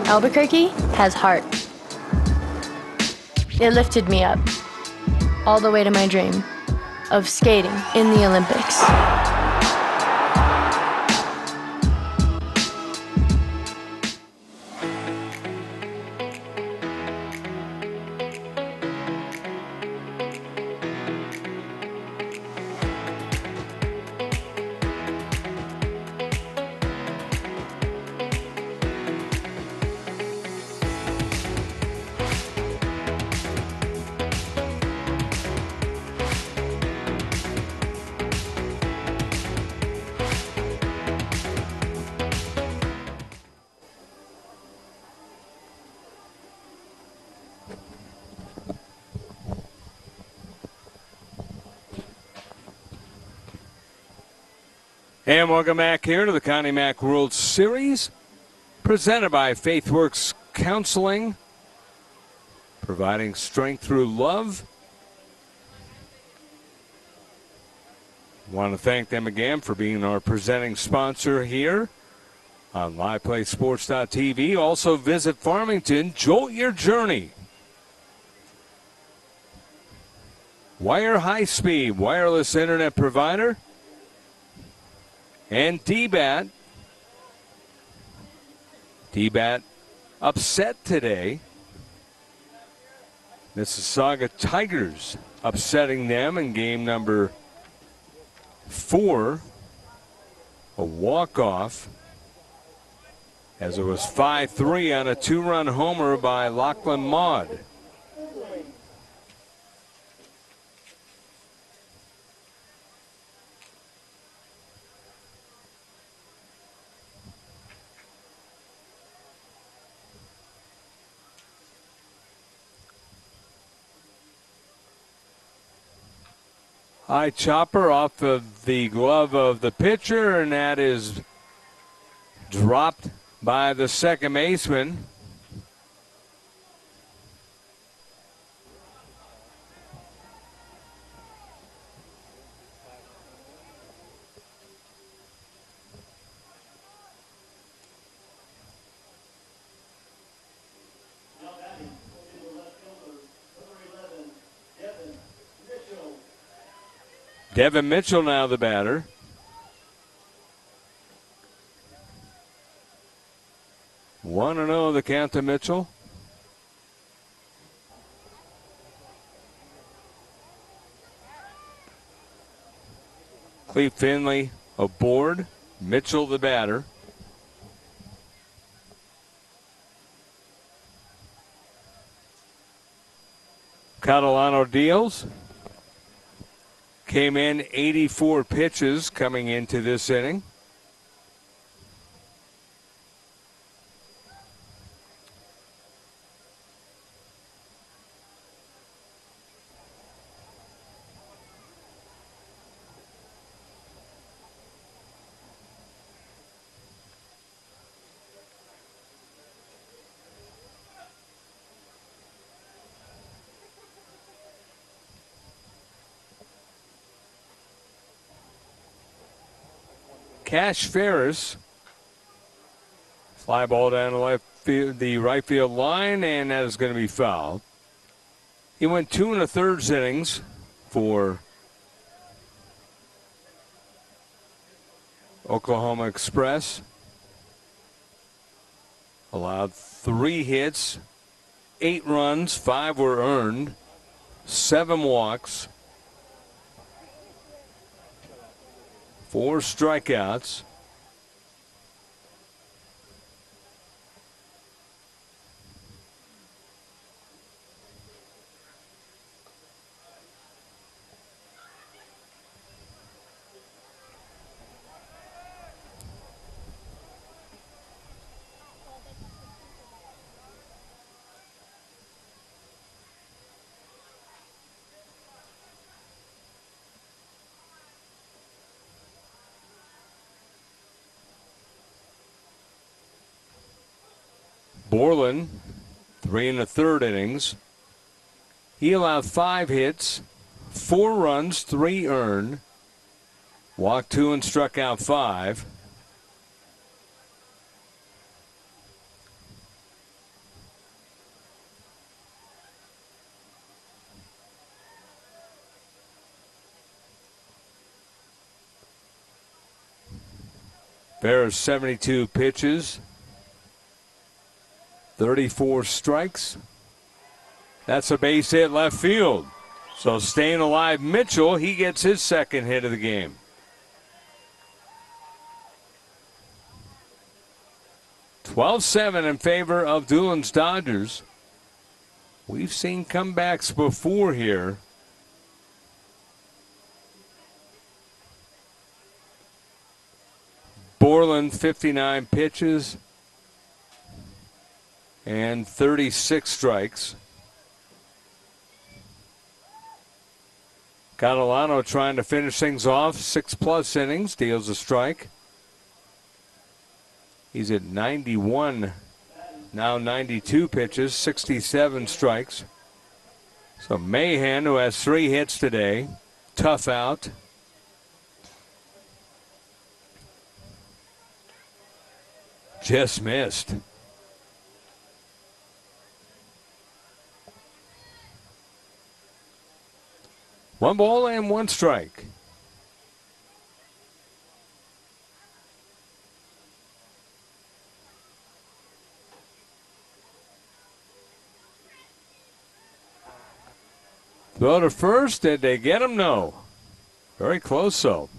Albuquerque has heart. It lifted me up, all the way to my dream of skating in the Olympics. And welcome back here to the Connie Mack World Series, presented by FaithWorks Counseling, providing strength through love. Want to thank them again for being our presenting sponsor here on LivePlaySports.tv. Also visit Farmington, jolt your journey. Wire high-speed wireless internet provider. And D-Bat. D-Bat upset today. Mississauga Tigers upsetting them in game number 4. A walk-off. As it was 5-3 on a 2-run homer by Lachlan Maud. High chopper off of the glove of the pitcher, and that is dropped by the second baseman. Devin Mitchell now the batter. One and 0 the count to Mitchell. Cleve Finley aboard. Mitchell the batter. Catalano deals. Came in 84 pitches coming into this inning. Cash Ferris. Fly ball down the right field line, and that is going to be fouled. He went 2 1/3 innings for Oklahoma Express. Allowed 3 hits, 8 runs, 5 were earned, 7 walks, 4 strikeouts. Borland, 3 1/3 innings. He allowed 5 hits, 4 runs, 3 earned, walked 2 and struck out 5. Ferris 72 pitches, 34 strikes. That's a base hit left field. So staying alive, Mitchell, he gets his second hit of the game. "12-7 in favor of Dulin's Dodgers. We've seen comebacks before here. Borland, 59 pitches and 36 strikes. Catalano trying to finish things off. 6+ innings, deals a strike. He's at 91, now 92 pitches, 67 strikes. So Mahan, who has 3 hits today, tough out. Just missed. One ball and 1 strike. Throw to first. Did they get him? No. Very close, though.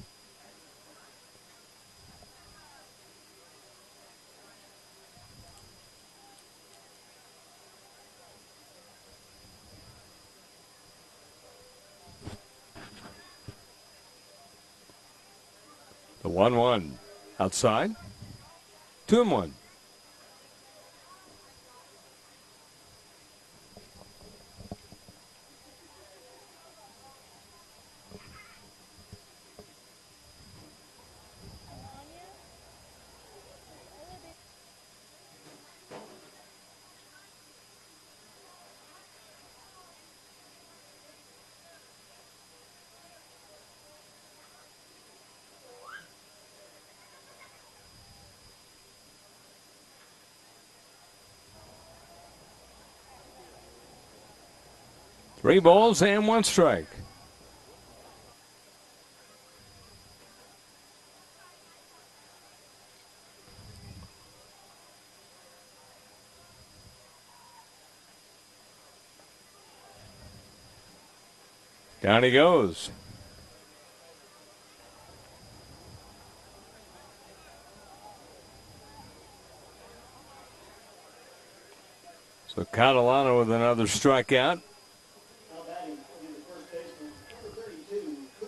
The 1-1 outside. 2-1. Three balls and 1 strike. Down he goes. So Catalano with another strikeout.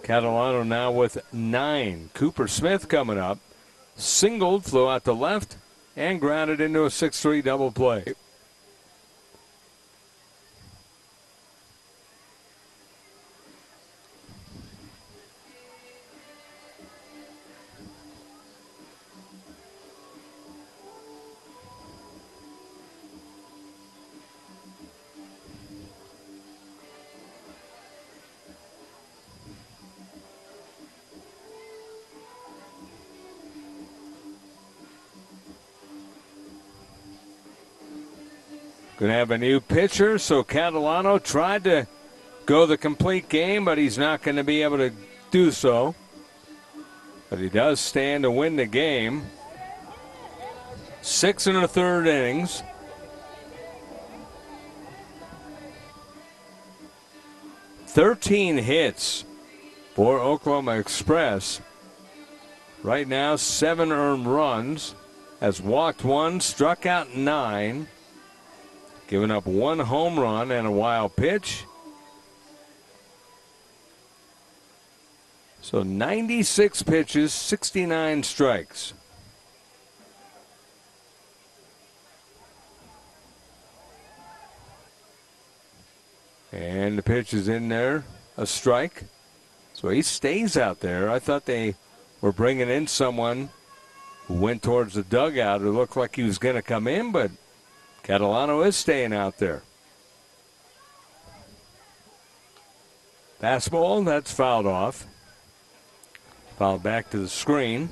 Catalano now with 9. Cooper Smith coming up. Singled, flew out to left, and grounded into a 6-3 double play. Going to have a new pitcher, so Catalano tried to go the complete game, but he's not going to be able to do so. But he does stand to win the game. 6 1/3 innings. "13 hits for Oklahoma Express. Right now, 7 earned runs. Has walked 1, struck out 9. Given up 1 home run and a wild pitch. So 96 pitches, 69 strikes. And the pitch is in there, a strike. So he stays out there. I thought they were bringing in someone who went towards the dugout who looked like he was going to come in, but Catalano is staying out there. Fastball, that's fouled off. Fouled back to the screen.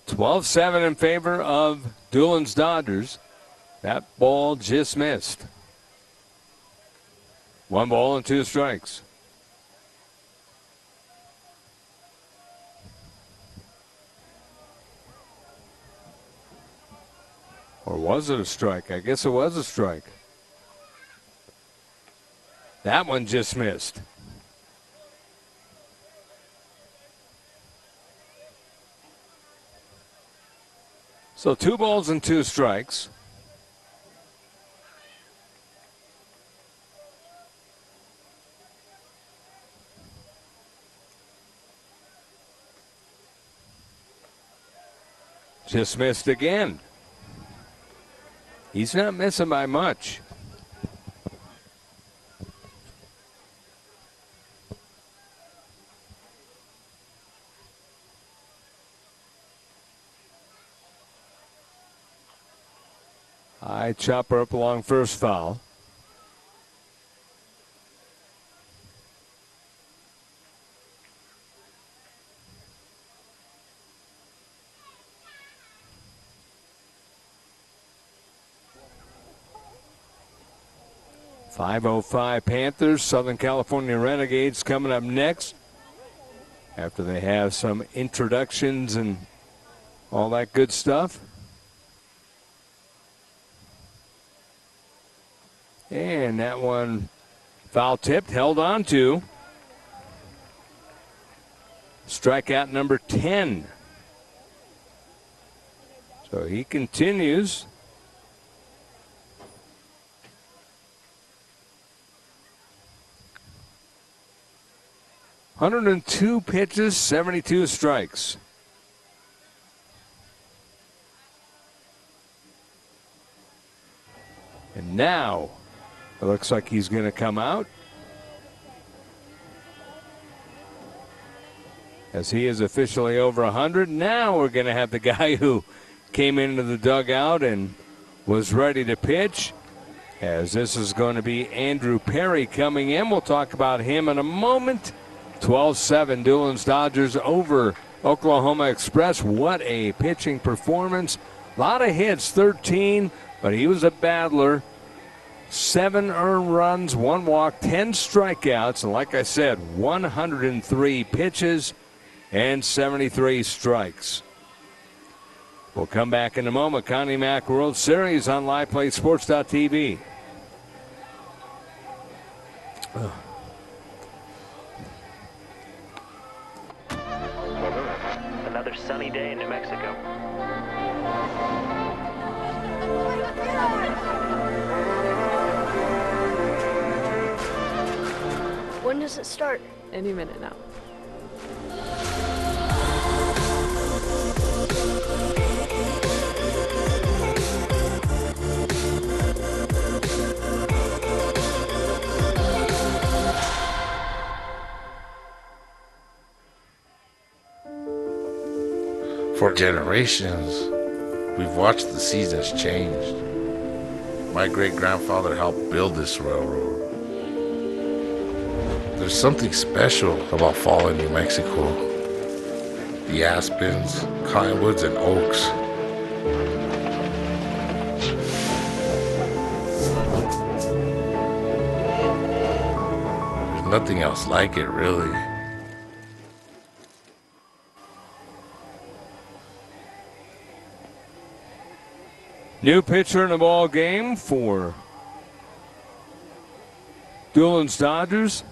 "12-7 in favor of Dulin's Dodgers. That ball just missed. 1 ball and 2 strikes. Or was it a strike? I guess it was a strike. That one just missed. So 2 balls and 2 strikes. Just missed again. He's not missing by much. High chopper up along first, foul. .505 Panthers, Southern California Renegades coming up next after they have some introductions and all that good stuff. And that one foul tipped, held on to. Strikeout number 10. So he continues. ...102 pitches, 72 strikes. And now, it looks like he's going to come out. As he is officially over 100. Now we're going to have the guy who came into the dugout and was ready to pitch. As this is going to be Andrew Perry coming in. We'll talk about him in a moment. 12-7 Dulin's Dodgers over Oklahoma Express. What a pitching performance. A lot of hits, 13, but he was a battler. 7 earned runs, 1 walk, 10 strikeouts, and like I said, 103 pitches and 73 strikes. We'll come back in a moment. Connie Mack World Series on LivePlay Sports.tv. Another sunny day in New Mexico. When does it start? Any minute now. For generations, We've watched the seasons changed. My great-grandfather helped build this railroad. There's something special about fall in New Mexico. The aspens, cottonwoods, and oaks. There's nothing else like it, really. New pitcher in the ball game for Dulin's Dodgers.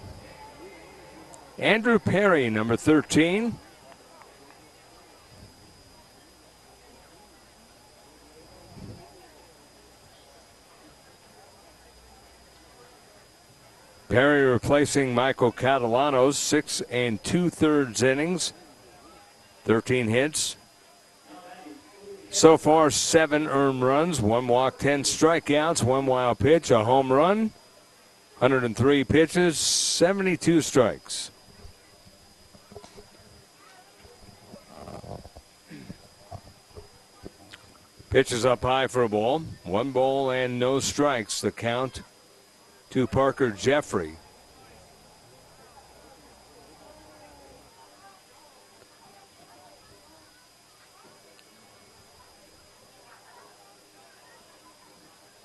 Andrew Perry, number 13. Perry replacing Michael Catalano's 6 2/3 innings, 13 hits. So far, 7 earned runs, 1 walk, 10 strikeouts, 1 wild pitch, a home run, 103 pitches, 72 strikes. Pitches up high for a ball. 1 ball and no strikes. The count to Parker Jeffrey.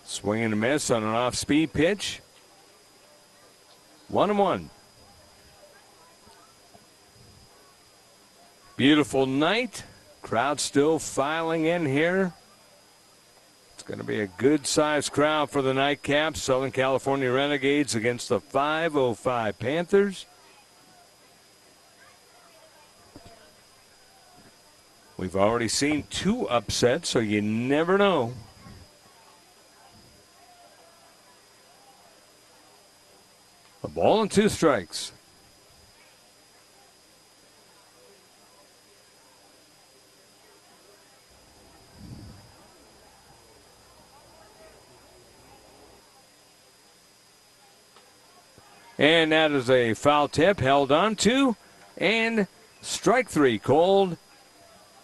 Swing and a miss on an off-speed pitch. 1-1. Beautiful night. Crowd still filing in here. It's going to be a good-sized crowd for the nightcap. Southern California Renegades against the 505 Panthers. We've already seen 2 upsets, so you never know. A ball and 2 strikes. And that is a foul tip held on to. And strike 3 called.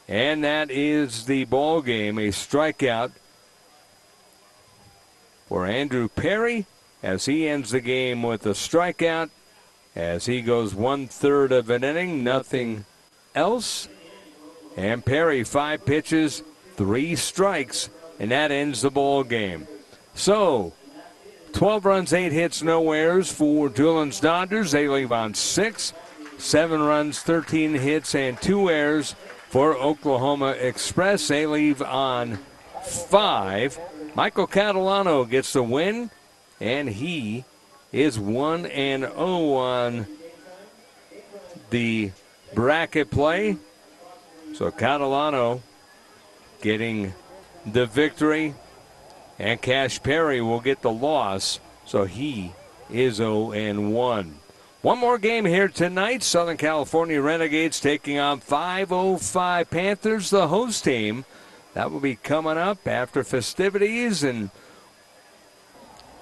And that is the ball game. A strikeout for Andrew Perry as he ends the game with a strikeout. As he goes 1/3 of an inning, nothing else. And Perry, 5 pitches, 3 strikes, and that ends the ball game. So 12 runs, 8 hits, no errors for Dulin's Dodgers. They leave on 6. 7 runs, 13 hits, and 2 errors for Oklahoma Express. They leave on 5. Michael Catalano gets the win, and he is 1-0 on the bracket play. So Catalano getting the victory. And Cash Perry will get the loss, so he is 0-1. One more game here tonight. Southern California Renegades taking on 505 Panthers, the host team. That will be coming up after festivities, and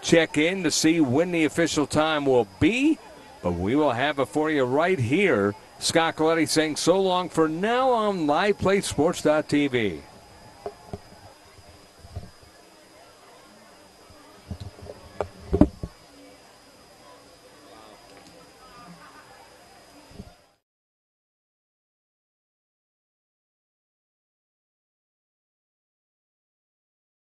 check in to see when the official time will be. But we will have it for you right here. Scott Coletti saying so long for now on LivePlay Sports.tv.